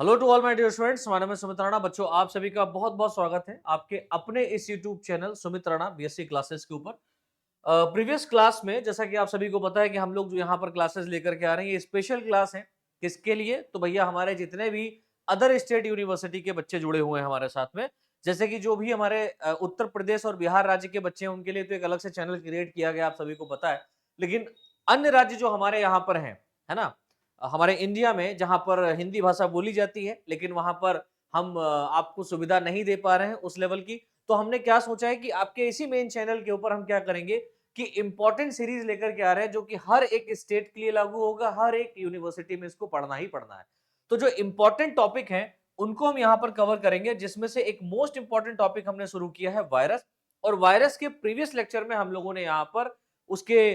Hello to all my dear students, my name है सुमित राणा। बच्चों, आप सभी का बहुत बहुत स्वागत है आपके अपने इस YouTube channel Sumit Rana BSc classes के ऊपर। प्रीवियस क्लास में जैसा कि आप सभी को पता है कि हम लोग जो यहाँ पर क्लासेस लेकर के आ रहे हैं, ये स्पेशल क्लास है। किसके लिए? तो भैया हमारे जितने भी अदर स्टेट यूनिवर्सिटी के बच्चे जुड़े हुए हैं हमारे साथ में, जैसे कि जो भी हमारे उत्तर प्रदेश और बिहार राज्य के बच्चे हैं, उनके लिए तो एक अलग से चैनल क्रिएट किया गया, आप सभी को पता है। लेकिन अन्य राज्य जो हमारे यहाँ पर हैं, है ना, हमारे इंडिया में जहाँ पर हिंदी भाषा बोली जाती है, लेकिन वहाँ पर हम आपको सुविधा नहीं दे पा रहे हैं उस लेवल की। तो हमने क्या सोचा है कि आपके इसी मेन चैनल के ऊपर हम क्या करेंगे कि इंपॉर्टेंट सीरीज लेकर के आ रहे हैं, जो कि हर एक स्टेट के लिए लागू होगा, हर एक यूनिवर्सिटी में इसको पढ़ना ही पढ़ना है। तो जो इंपॉर्टेंट टॉपिक हैं, उनको हम यहाँ पर कवर करेंगे, जिसमें से एक मोस्ट इंपॉर्टेंट टॉपिक हमने शुरू किया है वायरस। और वायरस के प्रीवियस लेक्चर में हम लोगों ने यहाँ पर उसके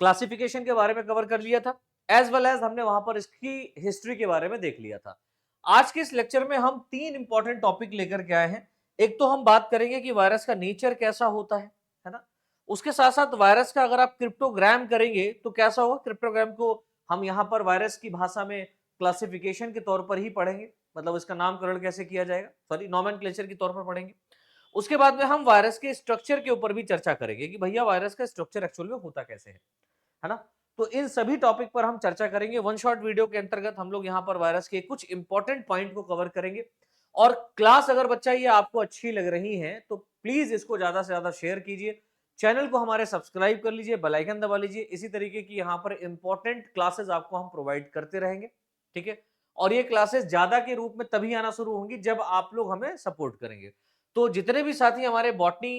क्लासिफिकेशन के बारे में कवर कर लिया था, एज वेल एज हमने वहां पर इसकी हिस्ट्री के बारे में देख लिया था। आज के इस लेक्चर में हम तीन इंपॉर्टेंट टॉपिक लेकर के आए हैं। एक तो हम बात करेंगे कि वायरस का नेचर कैसा होता है ना। उसके साथ साथ वायरस का अगर आप क्रिप्टोग्राम करेंगे तो कैसा होगा, क्रिप्टोग्राम को हम यहाँ पर वायरस की भाषा में क्लासिफिकेशन के तौर पर ही पढ़ेंगे, मतलब इसका नामकरण कैसे किया जाएगा, सॉरी नॉमेनक्लेचर के तौर पर पढ़ेंगे। उसके बाद में हम वायरस के स्ट्रक्चर के ऊपर भी चर्चा करेंगे कि भैया वायरस का स्ट्रक्चर एक्चुअल में होता कैसे है ना। तो इन सभी टॉपिक पर हम चर्चा करेंगे। वन शॉट वीडियो के अंतर्गत हम लोग यहाँ पर वायरस के कुछ इंपॉर्टेंट पॉइंट को कवर करेंगे। और क्लास अगर बच्चा ये आपको अच्छी लग रही है तो प्लीज इसको ज्यादा से ज्यादा शेयर कीजिए, चैनल को हमारे सब्सक्राइब कर लीजिए, बेल आइकन दबा लीजिए। इसी तरीके की यहाँ पर इंपॉर्टेंट क्लासेस आपको हम प्रोवाइड करते रहेंगे, ठीक है। और ये क्लासेस ज्यादा के रूप में तभी आना शुरू होंगी जब आप लोग हमें सपोर्ट करेंगे। तो जितने भी साथी हमारे बॉटनी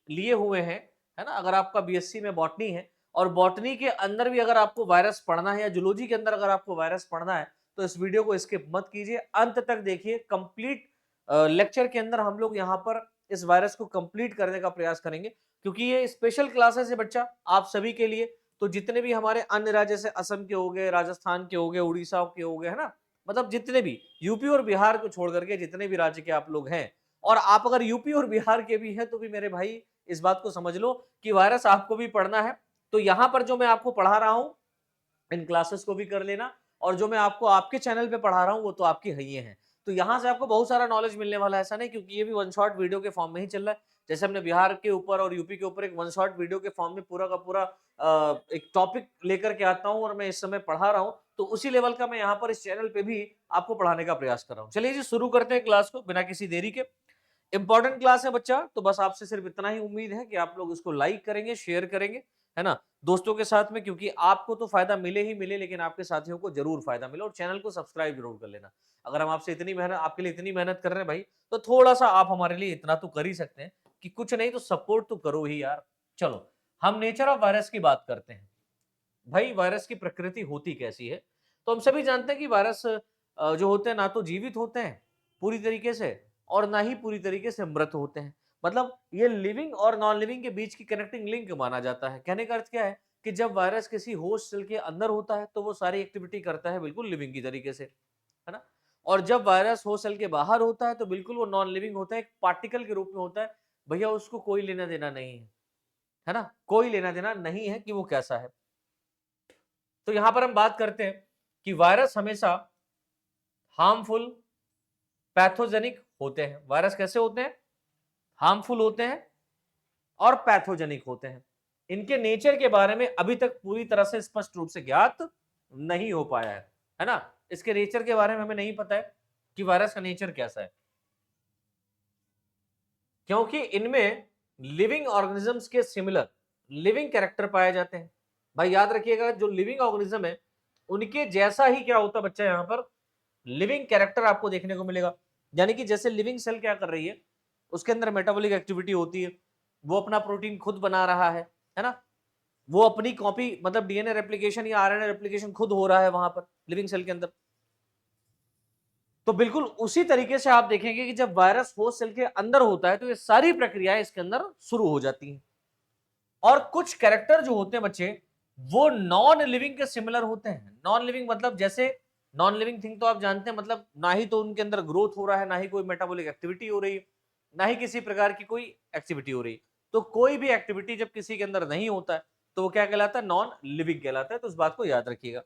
लिए हुए हैं, है ना, अगर आपका बीएससी में बॉटनी है और बॉटनी के अंदर भी अगर आपको वायरस पढ़ना है या जूलॉजी के अंदर अगर आपको वायरस पढ़ना है, तो इस वीडियो को स्किप मत कीजिए, अंत तक देखिए। कंप्लीट लेक्चर के अंदर हम लोग यहाँ पर इस वायरस को कंप्लीट करने का प्रयास करेंगे, क्योंकि ये स्पेशल क्लासेस है बच्चा आप सभी के लिए। तो जितने भी हमारे अन्य राज्य से असम के हो गए, राजस्थान के हो गए, उड़ीसा के हो गए, है ना, मतलब जितने भी यूपी और बिहार को छोड़ करके जितने भी राज्य के आप लोग हैं, और आप अगर यूपी और बिहार के भी हैं तो भी मेरे भाई इस बात को समझ लो कि वायरस आपको भी पढ़ना है। तो यहां पर जो मैं आपको पढ़ा रहा हूं, इन क्लासेस को भी कर लेना। और जो मैं आपको आपके चैनल पे पढ़ा रहा हूं वो तो आपकी है ही है। तो यहां से आपको बहुत सारा नॉलेज मिलने वाला है, ऐसा नहीं, क्योंकि ये भी वन शॉट वीडियो के फॉर्म में ही चल रहा है। जैसे हमने बिहार के ऊपर और यूपी के ऊपर एक वन शॉट वीडियो के फॉर्म में पूरा का पूरा एक टॉपिक लेकर के आता हूं और मैं इस समय पढ़ा रहा हूं, तो उसी लेवल का मैं यहाँ पर इस चैनल पे भी आपको पढ़ाने का प्रयास कर रहा हूँ। चलिए जी, शुरू करते हैं क्लास को बिना किसी देरी के। इंपॉर्टेंट क्लास है बच्चा, तो बस आपसे सिर्फ इतना ही उम्मीद है कि आप लोग इसको लाइक करेंगे, शेयर करेंगे, है ना, दोस्तों के साथ में, क्योंकि आपको तो फायदा मिले ही मिले, लेकिन आपके साथियों को जरूर फायदा मिले। और चैनल को सब्सक्राइब जरूर कर लेना। अगर हम आपसे इतनी मेहनत, आपके लिए इतनी मेहनत कर रहे हैं भाई, तो थोड़ा सा आप हमारे लिए इतना तो कर ही सकते हैं कि कुछ नहीं तो सपोर्ट तो करो ही यार। चलो, हम नेचर ऑफ वायरस की बात करते हैं। भाई वायरस की प्रकृति होती कैसी है? तो हम सभी जानते हैं कि वायरस जो होते हैं ना तो जीवित होते हैं पूरी तरीके से, और ना ही पूरी तरीके से मृत होते हैं। मतलब ये लिविंग और नॉन लिविंग के बीच की कनेक्टिंग लिंक माना जाता है। कहने का अर्थ क्या है कि जब वायरस किसी होस्ट सेल के अंदर होता है तो वो सारी एक्टिविटी करता है बिल्कुल लिविंग की तरीके से, है ना। और जब वायरस होस्ट सेल के बाहर होता है तो बिल्कुल वो नॉन लिविंग होता है, एक पार्टिकल के रूप में होता है। भैया उसको कोई लेना देना नहीं है ना, कोई लेना देना नहीं है कि वो कैसा है। तो यहां पर हम बात करते हैं कि वायरस हमेशा हार्मफुल, पैथोजेनिक होते हैं। वायरस कैसे होते हैं? हार्मफुल होते हैं और पैथोजेनिक होते हैं। इनके नेचर के बारे में अभी तक पूरी तरह से स्पष्ट रूप से ज्ञात नहीं हो पाया है ना। इसके नेचर के बारे में हमें नहीं पता है कि वायरस का नेचर कैसा है, क्योंकि इनमें लिविंग ऑर्गेनिजम्स के सिमिलर लिविंग कैरेक्टर पाए जाते हैं। भाई याद रखिएगा, जो लिविंग ऑर्गेनिज्म है उनके जैसा ही क्या होता है बच्चा, यहां पर लिविंग कैरेक्टर आपको देखने को मिलेगा। यानी कि जैसे लिविंग सेल क्या कर रही है, उसके अंदर मेटाबॉलिक एक्टिविटी होती है, वो अपना प्रोटीन खुद बना रहा है ना, वो अपनी कॉपी, मतलब डीएनए रेप्लिकेशन या आरएनए रेप्लिकेशन खुद हो रहा है वहां पर लिविंग सेल के अंदर। तो बिल्कुल उसी तरीके से आप देखेंगे कि जब वायरस होस्ट सेल के अंदर होता है तो ये सारी प्रक्रियाएं इसके अंदर शुरू हो जाती हैं। और कुछ कैरेक्टर जो होते हैं बच्चे, वो नॉन लिविंग के सिमिलर होते हैं। नॉन लिविंग मतलब जैसे, नॉन लिविंग थिंग तो आप जानते हैं, मतलब ना ही तो उनके अंदर ग्रोथ हो रहा है, ना ही कोई मेटाबॉलिक एक्टिविटी हो रही है, ना ही किसी प्रकार की कोई एक्टिविटी हो रही है। तो कोई भी एक्टिविटी जब किसी के अंदर नहीं होता है तो वो क्या कहलाता है? नॉन लिविंग कहलाता है। तो इस बात को याद रखिएगा।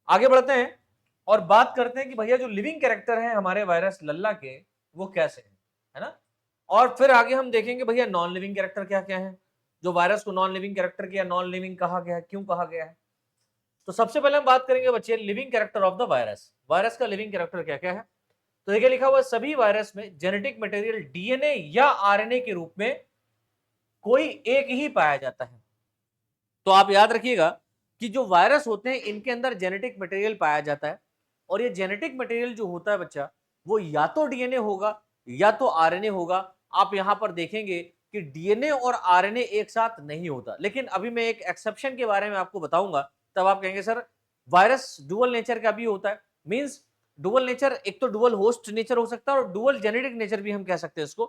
आगे बढ़ते हैं। और बात करते हैं कि भैया जो लिविंग कैरेक्टर है हमारे वायरस लल्ला के वो कैसे हैं, है ना। और फिर आगे हम देखेंगे भैया नॉन लिविंग कैरेक्टर क्या क्या है, जो वायरस को नॉन लिविंग कैरेक्टर या नॉन लिविंग कहा गया है, क्यों कहा गया है। तो सबसे पहले हम बात करेंगे बच्चे living character of the virus. Virus का लिविंग कैरेक्टर क्या क्या है। तो देखिए लिखा हुआ सभी वायरस में जेनेटिक मटेरियल डीएनए या आरएनए के रूप में कोई एक ही पाया जाता है। तो आप याद रखिएगा कि जो वायरस होते हैं इनके अंदर जेनेटिक मटेरियल पाया जाता है, और ये जेनेटिक मटेरियल जो होता है बच्चा वो या तो डीएनए होगा या तो आरएनए होगा। आप यहां पर देखेंगे कि डीएनए और आरएनए एक साथ नहीं होता, लेकिन अभी मैं एक एक्सेप्शन के बारे में आपको बताऊंगा, तब आप कहेंगे सर वायरस डुअल नेचर का भी होता है। मींस डुअल नेचर, एक तो डुअल होस्ट नेचर हो सकता है और डुअल जेनेटिक नेचर भी हम कह सकते हैं इसको,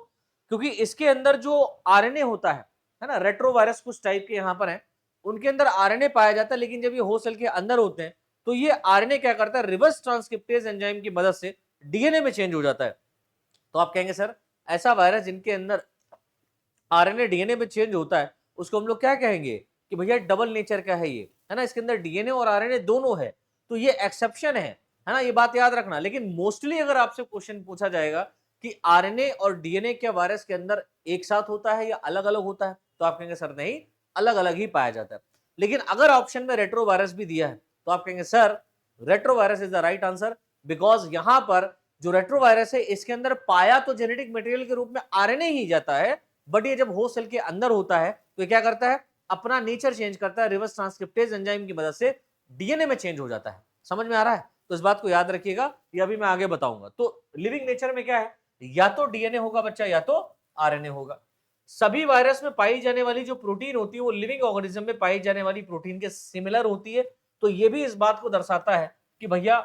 क्योंकि इसके अंदर जो आरएनए होता है ना, रेट्रोवायरस कुछ टाइप के यहां पर है, उनके अंदर आरएनए पाया जाता है, लेकिन जब ये होस्ट सेल के अंदर होते हैं तो ये आरएनए क्या करता है, रिवर्स ट्रांसक्रिप्टेज एंजाइम की मदद से डीएनए में चेंज हो जाता है। तो आप कहेंगे सर ऐसा वायरस जिनके अंदर आरएनए डीएनए में चेंज होता है उसको हम लोग क्या कहेंगे कि भैया डबल नेचर का है ये, है ना, इसके अंदर डीएनए और आरएनए दोनों है। तो ये एक्सेप्शन है ना, ये बात याद रखना। लेकिन मोस्टली अगर आपसे क्वेश्चन पूछा जाएगा कि आरएनए और डीएनए क्या वायरस के अंदर एक साथ होता है या अलग अलग होता है, तो आप कहेंगे सर नहीं, अलग अलग ही पाया जाता है। लेकिन अगर ऑप्शन में रेट्रोवायरस भी दिया है तो आप कहेंगे sir retrovirus is the right answer, because यहां पर जो रेट्रोवायरस है इसके अंदर पाया तो जेनेटिक मटेरियल के रूप में आरएनए ही जाता है, बट ये जब होस्ट सेल के अंदर होता है तो ये क्या करता है, अपना नेचर चेंज करता है, रिवर्स ट्रांसक्रिप्टेज एंजाइम की मदद से डीएनए में चेंज हो जाता है। समझ में आ रहा है, तो इस बात को याद रखिएगा, ये अभी मैं आगे बताऊंगा। तो लिविंग नेचर में क्या है, या तो डीएनए होगा बच्चा या तो आरएनए होगा। सभी वायरस में पाई जाने वाली जो प्रोटीन होती है वो लिविंग ऑर्गेनिज्म में पाई जाने वाली प्रोटीन के सिमिलर होती है। तो ये भी इस बात को दर्शाता है कि भैया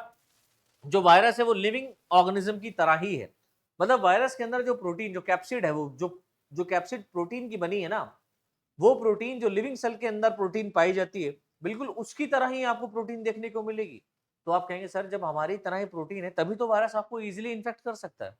जो वायरस है वो लिविंग ऑर्गेनिज्म की तरह ही है। मतलब वायरस के अंदर जो प्रोटीन, जो कैप्सिड है, वो जो कैप्सिड प्रोटीन की बनी है ना, वो प्रोटीन जो लिविंग सेल के अंदर प्रोटीन पाई जाती है बिल्कुल उसकी तरह ही आपको प्रोटीन देखने को मिलेगी। तो आप कहेंगे सर जब हमारी तरह ही प्रोटीन है तभी तो वायरस आपको इजीली इन्फेक्ट कर सकता है।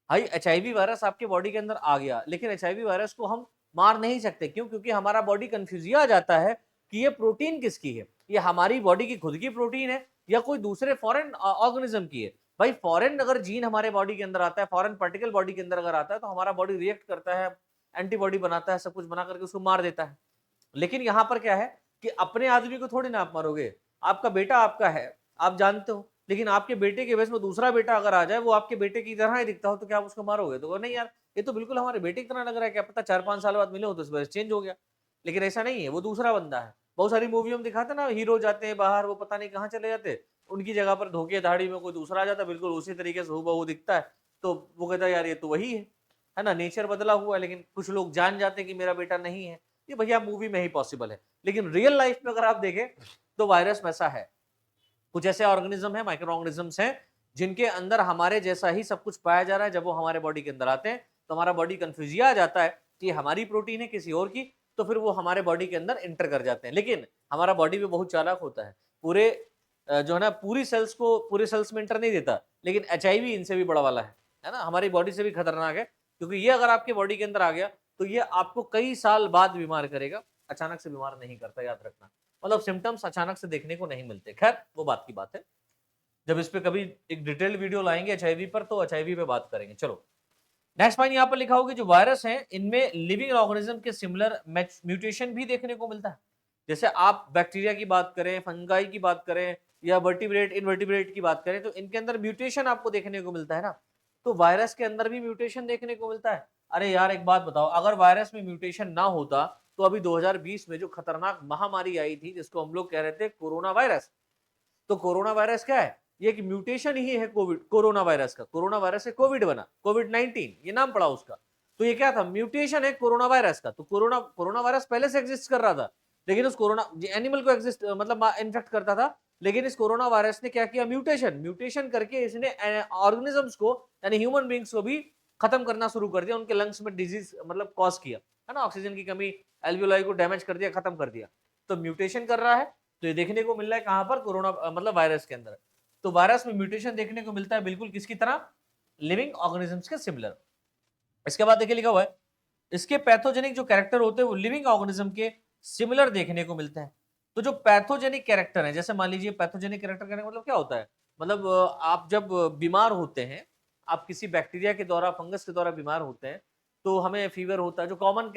भाई एचआईवी वायरस आपके बॉडी के अंदर आ गया, लेकिन एचआईवी वायरस को हम मार नहीं सकते, क्यों, क्योंकि हमारा बॉडी कंफ्यूज आ जाता है कि ये प्रोटीन किसकी है, ये हमारी बॉडी की खुद की प्रोटीन है या कोई दूसरे फॉरेन ऑर्गेनिज्म की है। भाई फॉरेन अगर जीन हमारे बॉडी के अंदर आता है, फॉरेन पार्टिकल बॉडी के अंदर अगर आता है तो हमारा बॉडी रिएक्ट करता है, एंटीबॉडी बनाता है, सब कुछ बना करके उसको मार देता है। लेकिन यहाँ पर क्या है कि अपने आदमी को थोड़ी ना आप मारोगे, आपका बेटा आपका है, आप जानते हो, लेकिन आपके बेटे के बेस में दूसरा बेटा अगर आ जाए वो आपके बेटे की तरह ही दिखता हो तो क्या आप उसको मारोगे, तो नहीं यार ये तो बिल्कुल हमारे बेटे की तरह लग रहा है, क्या पता 4-5 साल बाद मिले हो तो इस बार चेंज हो गया। लेकिन ऐसा नहीं है, वो दूसरा बंदा है। बहुत सारी मूवी में दिखाते ना, हीरो जाते हैं बाहर, वो पता नहीं कहाँ चले जाते, उनकी जगह पर धोखे दाढ़ी में कोई दूसरा आ जाता है, बिल्कुल उसी तरीके से हूबहू दिखता है, तो वो कहता है यार ये तो वही है ना, नेचर बदला हुआ है। लेकिन कुछ लोग जान जाते हैं कि मेरा बेटा नहीं है, ये भैया मूवी में ही पॉसिबल है। लेकिन रियल लाइफ में अगर आप देखें तो वायरस वैसा है, कुछ ऐसे ऑर्गेनिज्म है, माइक्रो ऑर्गेनिजम्स हैं जिनके अंदर हमारे जैसा ही सब कुछ पाया जा रहा है। जब वो हमारे बॉडी के अंदर आते हैं तो हमारा बॉडी कंफ्यूजिया आ जाता है कि हमारी प्रोटीन है किसी और की, तो फिर वो हमारे बॉडी के अंदर एंटर कर जाते हैं। लेकिन हमारा बॉडी भी बहुत चालाक होता है, पूरे जो है ना पूरी सेल्स को पूरे सेल्स में एंटर नहीं देता, लेकिन एचआईवी इनसे भी बड़ा वाला है ना, हमारी बॉडी से भी खतरनाक है, क्योंकि ये अगर आपकी बॉडी के अंदर आ गया तो ये आपको कई साल बाद बीमार करेगा, अचानक से बीमार नहीं करता, याद रखना। मतलब सिम्टम्स अचानक से देखने को नहीं मिलते। खैर वो बात की बात है, जब इस पे कभी एक डिटेल्ड वीडियो लाएंगे एचआईवी पर तो एचआईवी पे बात करेंगे। चलो नेक्स्ट पॉइंट यहाँ पर लिखा होगा जो वायरस हैं इनमें लिविंग ऑर्गेनिज्म के सिमिलर म्यूटेशन भी देखने को मिलता है। जैसे आप बैक्टीरिया की बात करें, फंगाई की बात करें या वर्टिब्रेट इनवर्टिब्रेट की बात करें तो इनके अंदर म्यूटेशन आपको देखने को मिलता है ना, तो वायरस के अंदर भी म्यूटेशन देखने को मिलता है। अरे यार एक बात बताओ, अगर वायरस में म्यूटेशन ना होता तो अभी 2020 में जो खतरनाक महामारी आई थी जिसको हम लोग कह रहे थे कोरोना वायरस, तो कोरोना वायरस क्या है, ये एक म्यूटेशन ही है कोविड कोरोना वायरस का। कोरोना वायरस से कोविड बना, कोविड-19 ये नाम पड़ा उसका। तो ये क्या था, म्यूटेशन है कोरोना वायरस का। तो कोरोना वायरस पहले से एग्जिस्ट कर रहा था, लेकिन उस कोरोना एनिमल को एग्जिस्ट मतलब इन्फेक्ट करता था, लेकिन इस कोरोना वायरस ने क्या किया, म्यूटेशन करके इसने ऑर्गेनिजम्स को यानी ह्यूमन बींग्स को भी खत्म करना शुरू कर दिया, उनके लंग्स में डिजीज मतलब कॉज किया, है ना, ऑक्सीजन की कमी, एल्वियोलाई को डैमेज कर दिया, खत्म कर दिया। तो म्यूटेशन कर रहा है, तो ये देखने को मिल रहा है कहां पर, कोरोना मतलब वायरस के अंदर। तो वायरस में म्यूटेशन देखने को मिलता है बिल्कुल किसकी तरह, लिविंग ऑर्गेनिजम्स के सिमिलर। इसके बाद देखिए लिखा हुआ है इसके पैथोजेनिक जो कैरेक्टर होते हैं वो लिविंग ऑर्गेनिज्म के सिमिलर देखने को मिलते हैं। तो जो पैथोजेनिक कैरेक्टर है, जैसे मान लीजिए पैथोजेनिक कैरेक्टर कहने का मतलब क्या होता है, मतलब आप जब बीमार होते हैं, आप किसी बैक्टीरिया के द्वारा, फंगस के द्वारा बीमार होते हैं, तो हमें फीवर होता है। जो कॉमन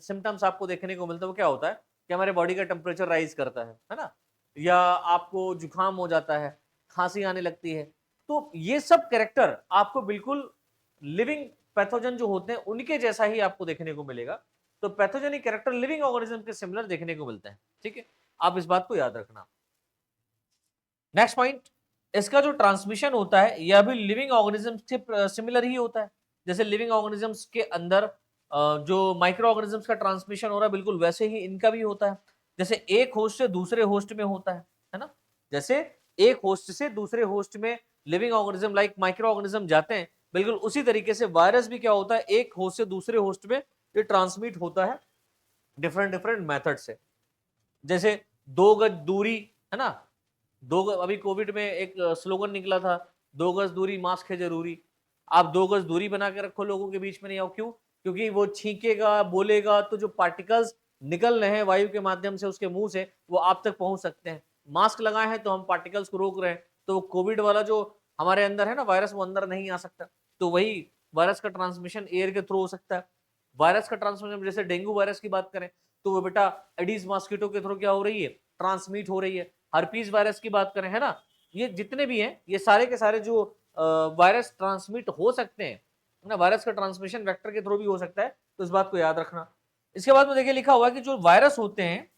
सिम्टम्स आपको देखने को मिलता है वो क्या होता है कि हमारे बॉडी का टेम्परेचर राइज करता है ना, या आपको जुकाम हो जाता है, खांसी आने लगती है। तो ये सब कैरेक्टर आपको बिल्कुल लिविंग पैथोजन जो होते हैं उनके जैसा ही आपको देखने को मिलेगा। तो पैथोजेनिक कैरेक्टर लिविंग ऑर्गेनिज्म के सिमिलर देखने को मिलते हैं। ठीक है, आप इस बात को याद रखना। नेक्स्ट पॉइंट, इसका जो ट्रांसमिशन होता है यह भी लिविंग ऑर्गेनिज्म से सिमिलर ही होता है। जैसे लिविंग ऑर्गेनिजम्स के अंदर जो माइक्रो ऑर्गेनिजम्स का ट्रांसमिशन हो रहा है, बिल्कुल वैसे ही इनका भी होता है। जैसे एक होस्ट से दूसरे होस्ट में होता है ना, जैसे एक होस्ट से दूसरे होस्ट में living organism like micro organism जाते हैं, बिल्कुल उसी तरीके से वायरस भी क्या होता है, एक होस्ट से दूसरे होस्ट में ये ट्रांसमिट होता है डिफरेंट डिफरेंट मेथड से। जैसे 2 गज दूरी, है ना, अभी कोविड में एक स्लोगन निकला था, 2 गज दूरी मास्क है जरूरी। आप 2 गज दूरी बना के रखो लोगों के बीच में, नहीं आओ, क्यों? क्योंकि वो छींकेगा, बोलेगा तो जो पार्टिकल्स निकल रहे हैं वायु के माध्यम से उसके मुंह से, वो आप तक पहुंच सकते हैं। मास्क लगाए हैं तो हम पार्टिकल्स को रोक रहे हैं, तो कोविड वाला जो हमारे अंदर है ना वायरस, वो अंदर नहीं आ सकता। तो वही वायरस का ट्रांसमिशन एयर के थ्रू हो सकता है। वायरस का ट्रांसमिशन जैसे डेंगू वायरस की बात करें तो वो बेटा एडीज मॉस्किटो के थ्रू क्या हो रही है, ट्रांसमिट हो रही है। हर्पीज वायरस की बात करें, है ना, ये जितने भी हैं ये सारे के सारे जो वायरस ट्रांसमिट हो सकते हैं ना, वायरस का ट्रांसमिशन वेक्टर के थ्रू भी हो सकता है, तो इस बात को याद रखना। इसके बाद में देखिए लिखा हुआ है कि जो वायरस होते हैं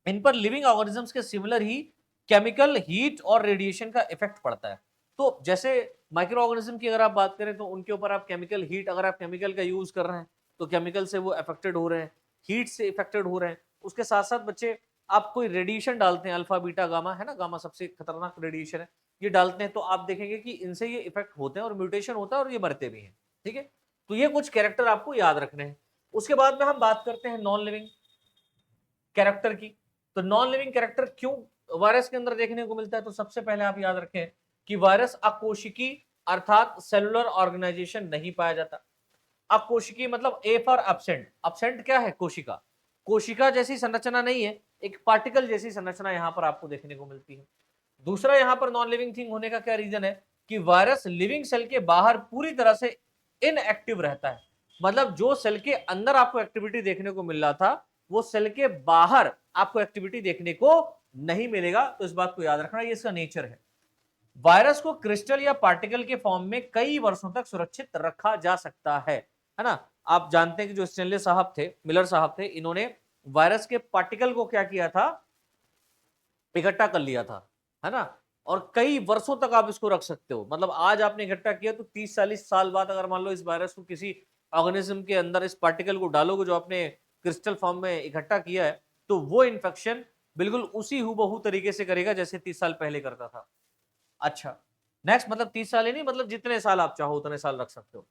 इन पर लिविंग ऑर्गेनिजम्स के सिमिलर ही केमिकल, हीट और रेडिएशन का इफेक्ट पड़ता है। तो जैसे माइक्रो ऑर्गेनिज्म की अगर आप बात करें तो उनके ऊपर आप केमिकल, हीट, अगर आप केमिकल का यूज कर रहे हैं तो केमिकल से वो अफेक्टेड हो रहे हैं, हीट से इफेक्टेड हो रहे हैं। उसके साथ साथ बच्चे आप कोई रेडिएशन डालते हैं, अल्फा बीटा गामा, है ना, गामा सबसे खतरनाक रेडिएशन है, ये डालते हैं तो आप देखेंगे कि इनसे ये इफेक्ट होते हैं और म्यूटेशन होता है और ये मरते भी हैं। ठीक है, तो ये कुछ कैरेक्टर आपको याद रखने हैं। उसके बाद में हम बात करते हैं नॉन लिविंग कैरेक्टर की। तो नॉन लिविंग कैरेक्टर क्यों वायरस के अंदर देखने को मिलता है? तो सबसे पहले आप याद रखें कि वायरस अकोशिकी अर्थात सेलुलर ऑर्गेनाइजेशन नहीं पाया जाता। अकोशिकी मतलब ए फॉर एब्सेंट। एब्सेंट क्या है? कोशिका। कोशिका जैसी संरचना नहीं है, एक पार्टिकल जैसी संरचना यहां पर आपको देखने को मिलती है। दूसरा यहां पर नॉन लिविंग थिंग होने का क्या रीजन है कि वायरस लिविंग सेल के बाहर पूरी तरह से इनएक्टिव रहता है। मतलब जो सेल के अंदर आपको एक्टिविटी देखने को मिल रहा था वो सेल के बाहर आपको एक्टिविटी देखने को नहीं मिलेगा। तो इस बात को याद रखना, ये इसका नेचर है। वायरस को क्रिस्टल या पार्टिकल के फॉर्म में कई वर्षों तक सुरक्षित रखा जा सकता है ना। आप जानते हैं कि जो स्टेनले साहब थे, मिलर साहब थे, इन्होंने वायरस के पार्टिकल को क्या किया था, इकट्ठा कर लिया था, है ना, और कई वर्षों तक आप इसको रख सकते हो। मतलब आज आपने इकट्ठा किया तो 30-40 साल बाद अगर मान लो इस वायरस को किसी ऑर्गेनिज्म के अंदर इस पार्टिकल को डालोगे जो आपने क्रिस्टल फॉर्म में इकट्ठा किया है, तो वो इन्फेक्शन बिल्कुल उसी हूबहू तरीके से करेगा जैसे 30 साल पहले करता था। अच्छा, नेक्स्ट, मतलब 30 साल ही नहीं, मतलब जितने साल आप चाहो उतने साल रख सकते हो।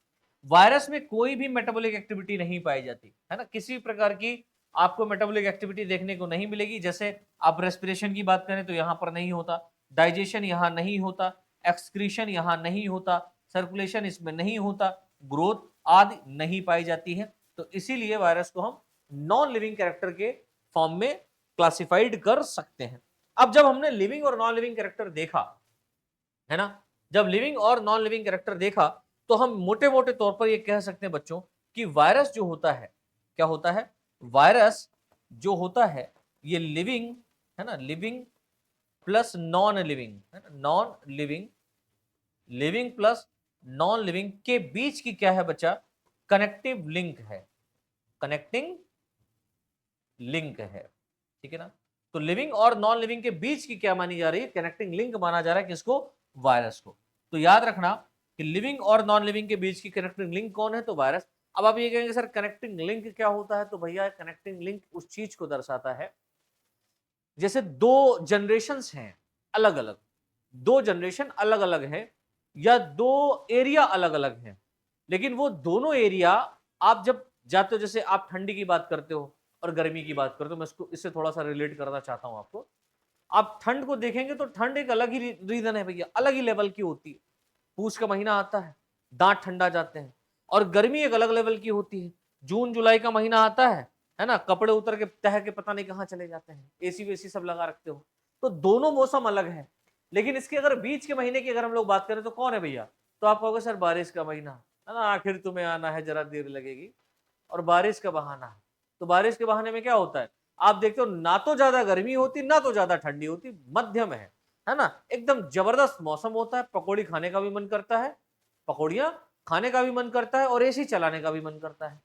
वायरस में कोई भी मेटाबॉलिक एक्टिविटी नहीं पाई जाती, है ना, किसी प्रकार की आपको मेटाबॉलिक एक्टिविटी देखने को नहीं मिलेगी। जैसे आप रेस्पिरेशन की बात करें तो यहां पर नहीं होता, डाइजेशन यहां नहीं होता, एक्सक्रीशन यहां नहीं होता, सर्कुलेशन इसमें नहीं होता, ग्रोथ आदि नहीं पाई जाती है। तो इसीलिए वायरस को हम नॉन लिविंग कैरेक्टर के फॉर्म में क्लासिफाइड कर सकते हैं। अब जब हमने लिविंग और नॉन लिविंग कैरेक्टर देखा, है ना, जब लिविंग और नॉन लिविंग कैरेक्टर देखा तो हम मोटे मोटे तौर पर ये कह सकते हैं बच्चों कि वायरस जो होता है, क्या होता है, वायरस जो होता है ये लिविंग, है ना, लिविंग प्लस नॉन लिविंग, है ना, non living, living plus non living के बीच की क्या है बच्चा, कनेक्टिव लिंक है, कनेक्टिंग लिंक है। ठीक है ना, तो लिविंग और नॉन लिविंग के बीच की क्या मानी जा रही है, कनेक्टिंग लिंक माना जा रहा है किसको, वायरस को। तो याद रखना कि लिविंग और नॉन लिविंग के बीच की कनेक्टिंग लिंक कौन है, तो वायरस। अब आप ये कहेंगे सर कनेक्टिंग लिंक क्या होता है, तो भैया कनेक्टिंग लिंक उस चीज को दर्शाता है जैसे दो जनरेशंस हैं अलग अलग, दो जनरेशन अलग अलग है या दो एरिया अलग अलग हैं, लेकिन वो दोनों एरिया आप जब जाते हो, जैसे आप ठंडी की बात करते हो और गर्मी की बात करते हो, मैं इसको इससे थोड़ा सा रिलेट करना चाहता हूं आपको। आप ठंड को देखेंगे तो ठंड एक अलग ही रीजन है भैया, अलग ही लेवल की होती है। पूस का महीना आता है, दांत ठंडा जाते हैं, और गर्मी एक अलग लेवल की होती है। जून जुलाई का महीना आता है ना, कपड़े उतर के तह के पता नहीं कहां चले जाते हैं, एसी वेसी सब लगा रखते हो। तो दोनों मौसम अलग है, लेकिन इसके अगर बीच के महीने की अगर हम लोग बात करें तो कौन है भैया? तो आप कहोगे सर बारिश का महीना है ना, आखिर तुम्हें आना है, जरा देर लगेगी, और बारिश का बहाना है। तो बारिश के बहाने में क्या होता है, आप देखते हो ना तो ज्यादा गर्मी होती ना तो ज्यादा ठंडी होती, मध्यम है ना, एकदम जबरदस्त मौसम होता है, पकौड़ी खाने का भी मन करता है, पकौड़ियां खाने का भी मन करता है, और एसी चलाने का भी मन करता है,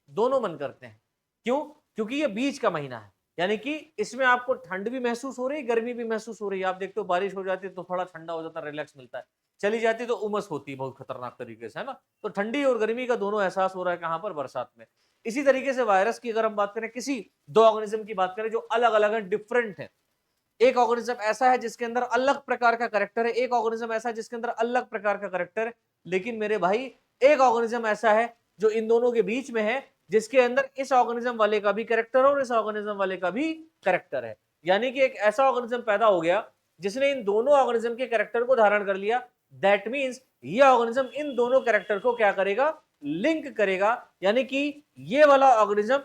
दोनों मन करते हैं। क्यों? क्योंकि ये बीच का महीना है, यानी कि इसमें आपको ठंड भी महसूस हो रही है, गर्मी भी महसूस हो रही है। आप देखते हो बारिश हो जाती है तो थोड़ा ठंडा हो जाता है, रिलैक्स मिलता है, चली जाती है तो उमस होती है बहुत खतरनाक तरीके से, है ना। तो ठंडी और गर्मी का दोनों एहसास हो रहा है कहां पर? बरसात में। इसी तरीके से वायरस की अगर हम बात करें, किसी दो ऑर्गेनिज्म की बात करें जो अलग अलग है, डिफरेंट है, एक ऑर्गेनिज्म ऐसा है जिसके अंदर अलग प्रकार का करेक्टर है, एक ऑर्गेनिज्म ऐसा है जिसके अंदर अलग प्रकार का करेक्टर है, लेकिन मेरे भाई एक ऑर्गेनिज्म ऐसा है जो इन दोनों के बीच में है, जिसके अंदर इस ऑर्गेनिज्म वाले का भी करेक्टर है और इस ऑर्गेनिज्म वाले का भी करेक्टर है। यानी कि एक ऐसा ऑर्गेनिज्म पैदा हो गया जिसने इन दोनों ऑर्गेनिज्म के करेक्टर को धारण कर लिया। दैट मीन्स ये ऑर्गेनिज्म इन दोनों करेक्टर को क्या करेगा? लिंक करेगा। यानी कि ये वाला ऑर्गेनिज्म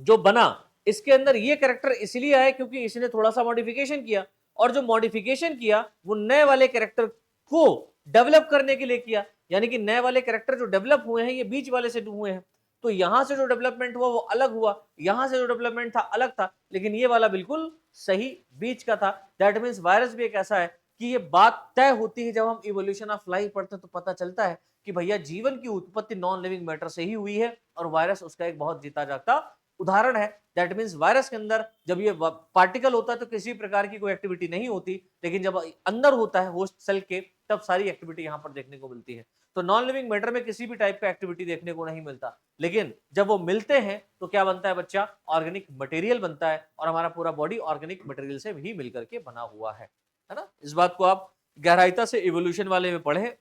जो बना, इसके अंदर ये कैरेक्टर इसलिए आए क्योंकि इसने थोड़ा सा मॉडिफिकेशन किया, और जो मॉडिफिकेशन किया वो नए वाले कैरेक्टर को डेवलप करने के लिए किया। यानी कि नए वाले कैरेक्टर जो डेवलप हुए हैं ये बीच वाले से हुए हैं, तो यहां से जो डेवलपमेंट हुआ वो अलग हुआ, यहां से जो डेवलपमेंट था अलग था, लेकिन ये वाला बिल्कुल सही बीच का था। दैट मीन्स वायरस भी एक ऐसा है कि ये बात तय होती है जब हम इवोल्यूशन ऑफ लाइफ पढ़ते हैं, तो पता चलता है कि भैया जीवन की उत्पत्ति नॉन लिविंग मैटर से ही हुई है, और वायरस उसका एक बहुत जीता जागता उदाहरण है। दैट मीन्स वायरस के अंदर जब ये पार्टिकल होता है तो किसी प्रकार की कोई एक्टिविटी नहीं होती, लेकिन जब अंदर होता है होस्ट सेल के, तब सारी एक्टिविटी यहां पर देखने को मिलती है। तो नॉन लिविंग मैटर में किसी भी टाइप का एक्टिविटी देखने को नहीं मिलता, लेकिन जब वो मिलते हैं तो क्या बनता है बच्चा? ऑर्गेनिक मटेरियल बनता है, और हमारा पूरा बॉडी ऑर्गेनिक मटेरियल से भी मिलकर के बना हुआ है ना। इस बात को आप गहराईता से इवोल्यूशन वाले में पढ़े,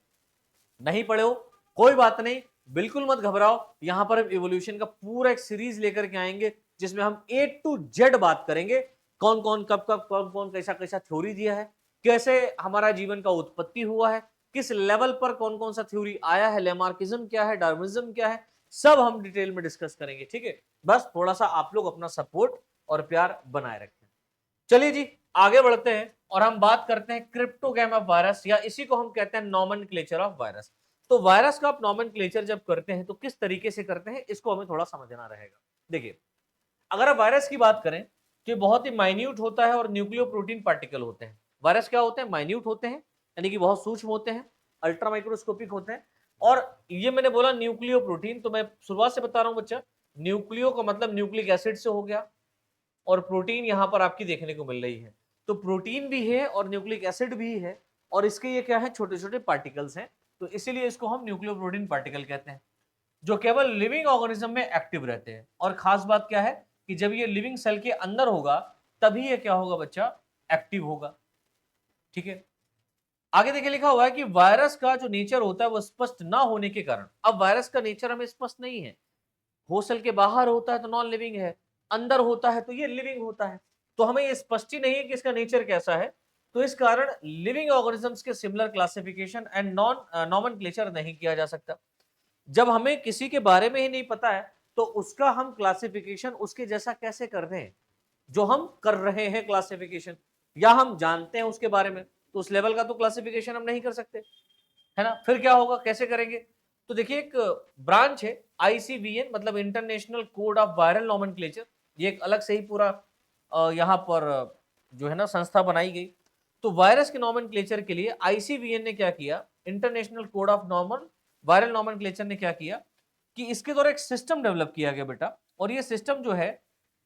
नहीं पढ़े हो कोई बात नहीं, बिल्कुल मत घबराओ। यहां पर हम इवोल्यूशन का पूरा एक सीरीज लेकर के आएंगे जिसमें हम ए टू जेड बात करेंगे, कौन कौन कब कब कौन कौन कैसा कैसा थ्योरी दिया है, कैसे हमारा जीवन का उत्पत्ति हुआ है, किस लेवल पर कौन कौन सा थ्योरी आया है, लेमार्किज्म क्या है, डार्विनिज्म क्या है, सब हम डिटेल में डिस्कस करेंगे। ठीक है, बस थोड़ा सा आप लोग अपना सपोर्ट और प्यार बनाए रखें। चलिए जी, आगे बढ़ते हैं और हम बात करते हैं क्रिप्टोग्राम ऑफ वायरस, या इसी को हम कहते हैं नॉमेनक्लेचर ऑफ वायरस। तो वायरस का आप नॉमेनक्लेचर जब करते हैं तो किस तरीके से करते हैं, इसको हमें थोड़ा समझना रहेगा। देखिए, अगर आप वायरस की बात करें तो बहुत ही माइन्यूट होता है और न्यूक्लियो प्रोटीन पार्टिकल होते हैं। वायरस क्या होते हैं? माइन्यूट होते हैं, यानी कि बहुत सूक्ष्म होते हैं, अल्ट्रा माइक्रोस्कोपिक होते हैं। और ये मैंने बोला न्यूक्लियो प्रोटीन, तो मैं शुरुआत से बता रहा हूं बच्चा, न्यूक्लियो का मतलब न्यूक्लिक एसिड से हो गया, और प्रोटीन यहां पर आपकी देखने को मिल रही है, तो प्रोटीन भी है और न्यूक्लिक एसिड भी है, और इसके ये क्या है? छोटे छोटे पार्टिकल्स हैं, तो इसीलिए इसको हम न्यूक्लियो प्रोटीन पार्टिकल कहते हैं, जो केवल लिविंग ऑर्गेनिज्म में एक्टिव रहते हैं। और खास बात क्या है कि जब ये लिविंग सेल के अंदर होगा तभी ये क्या होगा बच्चा? एक्टिव होगा। ठीक है, आगे देखिए लिखा हुआ है कि वायरस का जो नेचर होता है वो स्पष्ट ना होने के कारण, अब वायरस का नेचर हमें स्पष्ट नहीं है, हो सेल के बाहर होता है तो नॉन लिविंग है, अंदर होता है तो ये लिविंग होता है, तो हमें ये स्पष्ट ही नहीं है कि इसका नेचर कैसा है। तो इस कारण लिविंग ऑर्गेनिजम्स के सिमिलर क्लासिफिकेशन एंड नॉमेनक्लेचर नहीं किया जा सकता। जब हमें किसी के बारे में ही नहीं पता है तो उसका हम क्लासिफिकेशन उसके जैसा कैसे कर रहे हैं? जो हम कर रहे हैं क्लासिफिकेशन, या हम जानते हैं उसके बारे में, तो उस लेवल का तो क्लासिफिकेशन हम नहीं कर सकते, है ना। फिर क्या होगा, कैसे करेंगे? तो देखिए, एक ब्रांच है आईसीवीएन, मतलब international code of viral nomenclature, ये एक अलग से ही पूरा यहाँ पर जो है ना संस्था बनाई गई। तो वायरस के नॉमेनक्लेचर के लिए आईसीवीएन ने क्या किया, international code of normal viral nomenclature ने क्या किया कि इसके द्वारा एक सिस्टम डेवलप किया गया बेटा, और ये सिस्टम जो है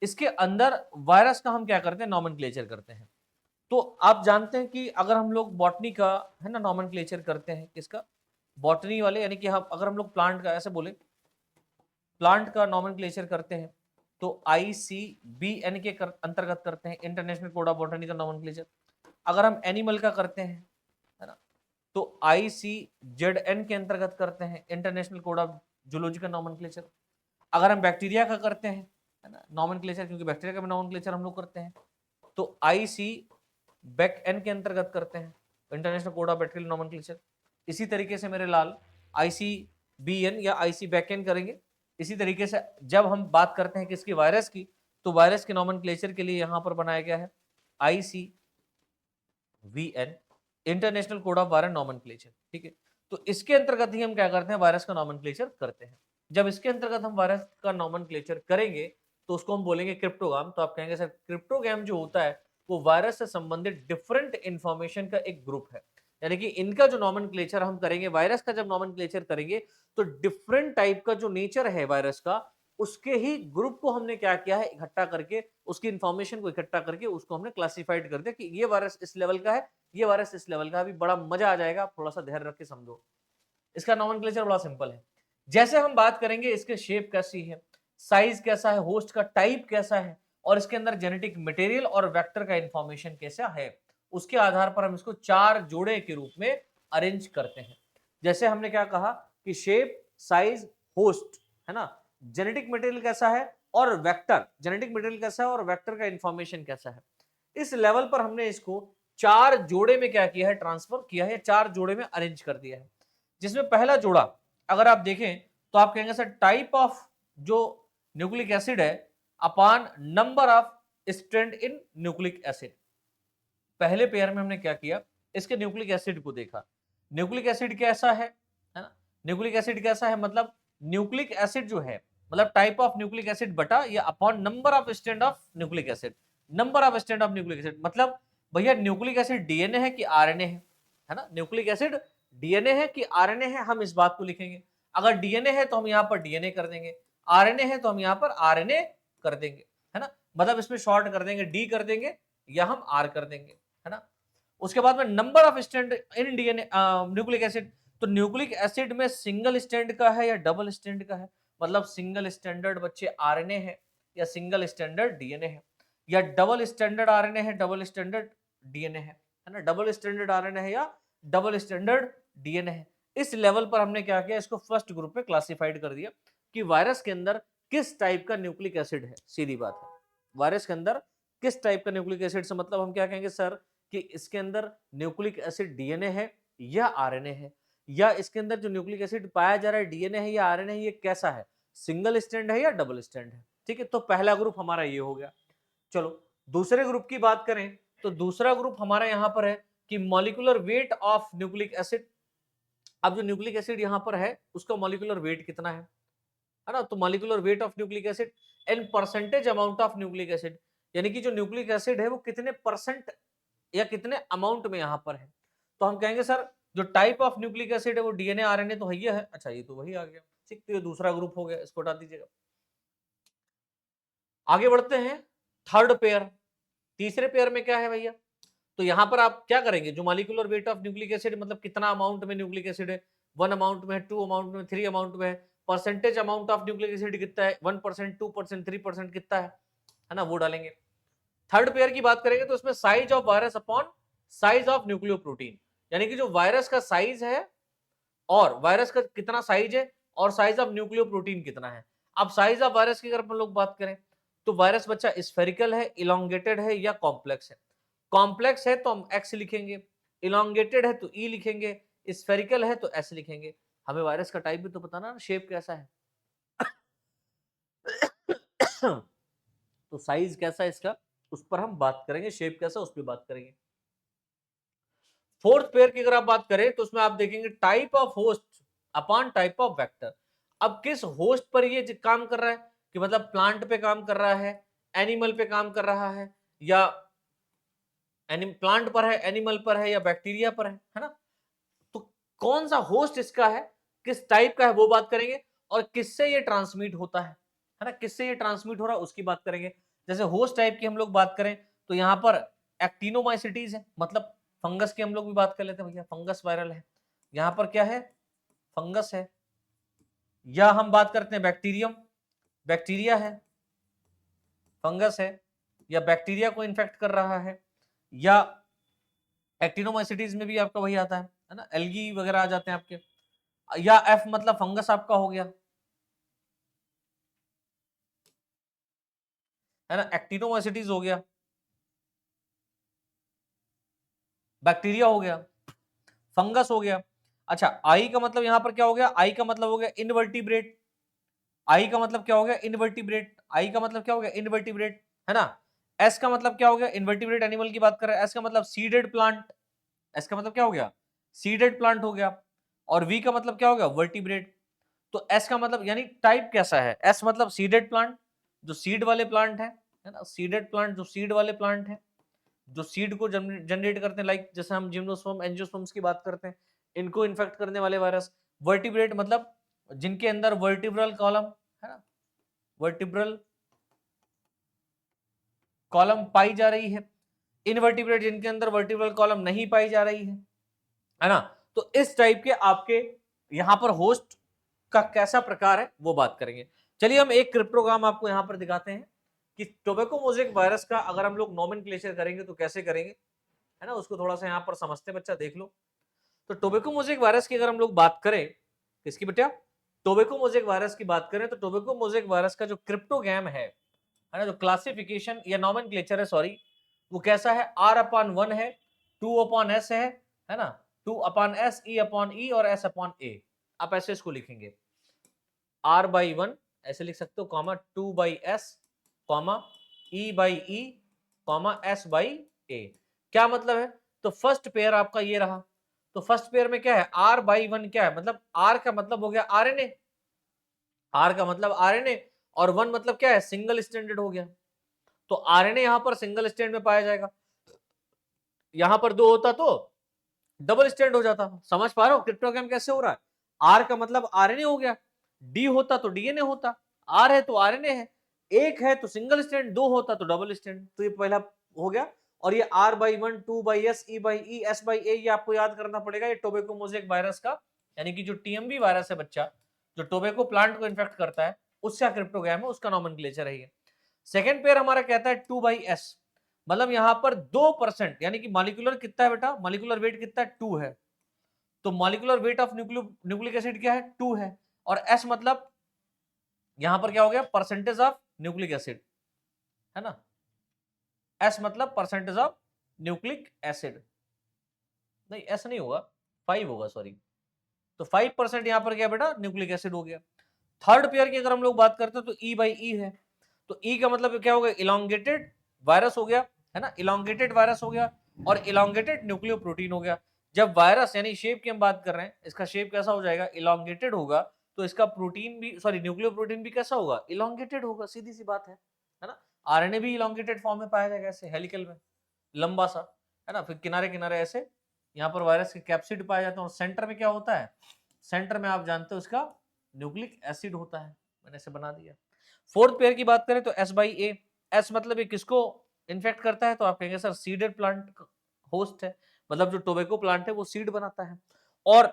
इसके अंदर वायरस का हम क्या करते हैं? नॉमेनक्लेचर करते हैं। तो आप जानते हैं कि अगर हम लोग बॉटनी का है ना नॉमेनक्लेचर करते हैं, किसका? बॉटनी वाले, यानी कि हम अगर हम लोग प्लांट का ऐसे बोले, प्लांट का नॉमेनक्लेचर करते हैं तो आईसीबीएन के अंतर्गत करते हैं, इंटरनेशनल कोड ऑफ बॉटनी का नॉमेनक्लेचर। अगर हम एनिमल का करते हैं, है ना, तो आईसीजेडएन के अंतर्गत करते हैं, इंटरनेशनल कोड ऑफ जूलॉजी का नॉमेनक्लेचर। अगर हम बैक्टीरिया का करते हैं, है ना, नॉमेनक्लेचर, क्योंकि बैक्टीरिया का भी नॉमेनक्लेचर हम लोग करते हैं, तो आईसी बैक एन के अंतर्गत करते हैं, international code of bacterial nomenclature. इसी तरीके से मेरे लाल आईसीबीएन या आईसी बैक एन करेंगे। इसी तरीके से जब हम बात करते हैं किसकी? वायरस की, तो वायरस के नॉमेनक्लेचर के लिए यहां पर बनाया गया है IC VN, international code of virus nomenclature, ठीक है। तो इसके अंतर्गत ही हम क्या करते हैं, वायरस का नॉमेनक्लेचर करते हैं। जब इसके अंतर्गत हम वायरस का नॉमेनक्लेचर करेंगे तो उसको हम बोलेंगे क्रिप्टोग्राम। तो आप कहेंगे सर क्रिप्टोग्राम जो होता है वो वायरस से संबंधित डिफरेंट इंफॉर्मेशन का एक ग्रुप है, यानी कि इनका जो नॉमेनक्लेचर हम करेंगे, वायरस का जब नॉमेनक्लेचर करेंगे तो डिफरेंट टाइप का जो नेचर है वायरस का, उसके ही ग्रुप को हमने क्या किया है, इकट्ठा करके उसकी इंफॉर्मेशन को इकट्ठा करके उसको हमने क्लासिफाइड कर दिया कि ये वायरस इस लेवल का है, ये वायरस इस लेवल का है। अभी बड़ा मजा आ जाएगा, आप थोड़ा सा ध्यान रख के समझो। इसका नॉमेनक्लेचर बड़ा सिंपल है। जैसे हम बात करेंगे इसके शेप कैसी है, साइज कैसा है, होस्ट का टाइप कैसा है, और इसके अंदर जेनेटिक मटेरियल और वेक्टर का इंफॉर्मेशन कैसा है, उसके आधार पर हम इसको 4 जोड़े के रूप में अरेंज करते हैं। जैसे हमने क्या कहा कि शेप, साइज, होस्ट, है ना, जेनेटिक मटेरियल कैसा है और वेक्टर, जेनेटिक मटेरियल कैसा है और वेक्टर का इंफॉर्मेशन कैसा है। इस लेवल पर हमने इसको 4 जोड़े में क्या किया है, ट्रांसफर किया है, 4 जोड़े में अरेंज कर दिया है। जिसमें पहला जोड़ा अगर आप देखें तो आप कहेंगे सर टाइप ऑफ जो न्यूक्लिक एसिड है upon number of strand in nucleic acid. पहले पेयर में हमने क्या किया, इसके न्यूक्लिक एसिड को देखा। न्यूक्लिक एसिड कैसा है ना, न्यूक्लिक एसिड कैसा है मतलब न्यूक्लिक एसिड जो है मतलब टाइप ऑफ न्यूक्लिक एसिड बटा या upon number of strand of nucleic acid. Number of strand of nucleic acid मतलब भैया न्यूक्लिक एसिड डीएनए है कि आरएनए है ना, न्यूक्लिक एसिड डीएनए है कि आरएनए है, हम इस बात को लिखेंगे। अगर डीएनए है तो हम यहाँ पर डीएनए कर देंगे, आरएनए है तो हम यहाँ पर आरएनए कर देंगे, है ना, मतलब इसमें शॉर्ट कर देंगे, डी कर देंगे या हम आर कर देंगे, है ना। उसके बाद में number of strand in DNA nucleic acid, तो न्यूक्लिक एसिड में सिंगल स्ट्रैंड का है या डबल स्ट्रैंड का है, मतलब सिंगल स्टैंडर्ड बच्चे आरएनए है या सिंगल स्टैंडर्ड डीएनए है, या डबल स्टैंडर्ड आरएनए है, डबल स्टैंडर्ड डीएनए है ना, डबल स्टैंडर्ड आरएनए है या डबल स्टैंडर्ड डीएनए है। इस लेवल पर हमने क्या किया, इसको फर्स्ट ग्रुप में क्लासिफाइड कर दिया कि वायरस के अंदर किस टाइप का न्यूक्लिक एसिड है। सीधी बात है, वायरस के अंदर किस टाइप का न्यूक्लिक एसिड से मतलब हम क्या कहेंगे सर कि इसके अंदर न्यूक्लिक एसिड डीएनए है या आरएनए है, या इसके अंदर जो न्यूक्लिक एसिड पाया जा रहा है डीएनए है या आरएनए है, ये कैसा है, सिंगल स्ट्रैंड है या डबल स्ट्रैंड है। ठीक है, तो पहला ग्रुप हमारा ये हो गया। चलो दूसरे ग्रुप की बात करें तो दूसरा ग्रुप हमारा यहां पर है कि molecular weight of nucleic acid. अब जो न्यूक्लिक एसिड यहां पर है उसका मॉलिक्यूलर वेट कितना है ना, तो molecular weight of nucleic acid and percentage amount of nucleic acid, यानी कि जो न्यूक्लिक एसिड है वो कितने परसेंट या कितने अमाउंट में यहां पर है। तो हम कहेंगे सर जो टाइप ऑफ न्यूक्लिक एसिड है वो डीएनए आरएनए तो है, अच्छा ये तो वही आ गया, ठीक, तो ये दूसरा ग्रुप हो गया, इसको हटा दीजिएगा। आगे बढ़ते हैं थर्ड पेयर। तीसरे पेयर में क्या है भैया, तो यहां पर आप क्या करेंगे, जो molecular weight of nucleic acid मतलब कितना अमाउंट में न्यूक्लिक एसिड है, 1 अमाउंट में है, 2 अमाउंट में, 3 अमाउंट में है, percentage amount of nucleic acid कितना है, 1%, 2%, 3% कितना है ना, वो डालेंगे। थर्ड पेयर की बात करेंगे तो इसमें size of virus upon size of nucleoprotein, यानी कि जो वायरस का साइज है और वायरस का कितना साइज है और साइज ऑफ न्यूक्लियोप्रोटीन कितना है। अब साइज ऑफ वायरस की अगर हम लोग बात करें तो वायरस बच्चा स्फेरिकल है, इलोंगेटेड है या कॉम्प्लेक्स है। कॉम्प्लेक्स है तो हम एक्स लिखेंगे, इलोंगेटेड है तो ई लिखेंगे, स्फेरिकल है तो एस लिखेंगे। हमें वायरस का टाइप भी तो पता ना, शेप कैसा है तो साइज कैसा है इसका उस पर हम बात करेंगे, शेप कैसा उस पर बात करेंगे। फोर्थ पेयर की अगर आप बात करें तो उसमें आप देखेंगे type of host upon type of vector. अब किस होस्ट पर ये काम कर रहा है कि मतलब प्लांट पे काम कर रहा है, एनिमल पे काम कर रहा है, या प्लांट पर है, एनिमल पर है या बैक्टीरिया पर है ना, तो कौन सा होस्ट इसका है, किस टाइप का है वो बात करेंगे, और किससे ये ट्रांसमिट होता है ना, किससे ये ट्रांसमिट हो रहा है उसकी बात करेंगे। जैसे होस्ट टाइप की हम लोग बात करें तो यहाँ पर एक्टिनोमाइसिटीज है, मतलब फंगस की हम लोग भी बात कर लेते हैं भैया, फंगस वायरल है, यहाँ पर क्या है, फंगस है। या हम बात करते हैं बैक्टीरियम, बैक्टीरिया है, फंगस है, या बैक्टीरिया को इन्फेक्ट कर रहा है, या एक्टिनोमाइसिटीज में भी आपका वही आता है ना, एल्गी वगैरह आ जाते हैं आपके, या एफ मतलब फंगस आपका हो गया, है ना, एक्टिनोमाइसिटीज हो गया, बैक्टीरिया हो गया, फंगस हो गया। अच्छा आई का मतलब यहां पर क्या हो गया, आई का मतलब हो गया इनवर्टिब्रेट, आई का मतलब क्या हो गया इनवर्टिब्रेट, आई का मतलब क्या हो गया इनवर्टिब्रेट, है ना। एस का मतलब क्या हो गया, इनवर्टिब्रेट एनिमल की बात कर रहे हैं, एस का मतलब सीडेड प्लांट, एस का मतलब क्या हो गया, सीडेड प्लांट हो गया, और वी का मतलब क्या हो गया, वर्टिब्रेट। तो एस का मतलब यानी टाइप कैसा है, एस मतलब सीडेड प्लांट, जो सीड वाले प्लांट है ना, सीडेड प्लांट जो सीड वाले प्लांट है, जो सीड को जनरेट करते हैं, लाइक जैसे हम जिम्नोस्पर्म एंजियोस्पर्म्स की बात करते हैं, इनको इन्फेक्ट करने वाले वायरस। वर्टिब्रेट मतलब जिनके अंदर वर्टिब्रल कॉलम है ना, वर्टिब्रल कॉलम पाई जा रही है। इनवर्टिब्रेट जिनके अंदर वर्टिब्रल कॉलम नहीं पाई जा रही है ना। तो इस टाइप के आपके यहां पर होस्ट का कैसा प्रकार है वो बात करेंगे। चलिए हम एक क्रिप्टोग्राम आपको यहां पर दिखाते हैं कि टोबैको मोज़ेक वायरस का अगर हम लोग नोमेनक्लेचर करेंगे तो कैसे करेंगे, है ना, उसको थोड़ा सा यहां पर समझते बच्चा देख लो। तो टोबैको मोज़ेक वायरस की अगर हम लोग बात करें, किसकी बेटा, टोबैको मोज़ेक वायरस की बात करें, तो टोबैको मोज़ेक वायरस का जो क्रिप्टोग्राम है ना, जो क्लासिफिकेशन या नॉमेनक्लेचर है, सॉरी, वो कैसा है, R/1 है, 2/S है ना, 2/S, E/E और S/A। आप ऐसे इसको लिखेंगे, R/1 ऐसे लिख सकते हो, comma 2/S, comma E/E, comma S/A। क्या मतलब है, तो फर्स्ट पेयर आपका ये रहा। तो फर्स्ट पेयर में क्या है, R/1 क्या है, मतलब R का मतलब हो गया RNA, R का मतलब RNA, और 1 मतलब क्या है, सिंगल स्ट्रैंडेड हो गया। तो आरएनए यहां पर सिंगल स्ट्रैंड में पाया जाएगा, यहां पर 2 होता तो डबल स्ट्रैंड हो जाता। समझ पा रहे हो क्रिप्टोग्राम कैसे हो रहा है, आर का मतलब आरएनए हो गया, डी होता तो डीएनए होता, आर है तो आरएनए है, एक है तो सिंगल स्ट्रैंड, 2 होता तो डबल स्ट्रैंड। तो ये पहला हो गया। और ये R/1, 2/S, E/E, S/A, ये आपको याद करना पड़ेगा। ये टोबैको मोज़ेक वायरस का, यानी कि जो टीएमवी वायरस है बच्चा, जो टोबैको प्लांट को इन्फेक्ट करता है, उसका क्रिप्टोग्राम है, उसका नॉमेनक्लेचर है ये। सेकंड पेयर हमारा कहता है 2/S, मतलब यहां पर 2%, यानी कि मॉलिक्यूलर कितना है बेटा, मॉलिक्यूलर वेट कितना है, 2 है। तो molecular weight of nucleic acid क्या है, 2 है। और एस मतलब यहां पर क्या हो गया, परसेंटेज ऑफ न्यूक्लिक एसिड, है ना, एस मतलब परसेंटेज ऑफ न्यूक्लिक एसिड, नहीं एस नहीं होगा, 5 होगा, सॉरी। तो 5% यहां पर क्या बेटा, न्यूक्लिक एसिड हो गया। थर्ड पेयर की अगर हम लोग बात करते हैं तो E/E है। तो ई का मतलब क्या हो गया, इलोंगेटेड वायरस हो गया, है ना, इलोंगेटेड वायरस हो गया, और इलोंगेटेड न्यूक्लियोप्रोटीन हो गया। जब वायरस यानी शेप की हम बात कर रहे हैं, इसका शेप कैसा हो जाएगा, इलोंगेटेड होगा, तो इसका प्रोटीन भी, सॉरी, न्यूक्लियोप्रोटीन भी कैसा होगा, इलोंगेटेड होगा, सीधी सी बात है ना। आरएनए भी इलोंगेटेड फॉर्म में पाया जाएगा, ऐसे हेलिकल में, लंबा सा, है ना, फिर किनारे किनारे ऐसे यहाँ पर वायरस के कैप्सिड पाए जाते हैं, और सेंटर में क्या होता है, सेंटर में आप जानते हो इसका न्यूक्लिक एसिड होता है, मैंने इसे बना दिया। फोर्थ पेयर की बात करें तो S/A, एस मतलब ये किसको इन्फेक्ट करता है, तो आप कहेंगे सर सीडेड प्लांट होस्ट है, मतलब जो टोबैको प्लांट है वो सीड बनाता है। और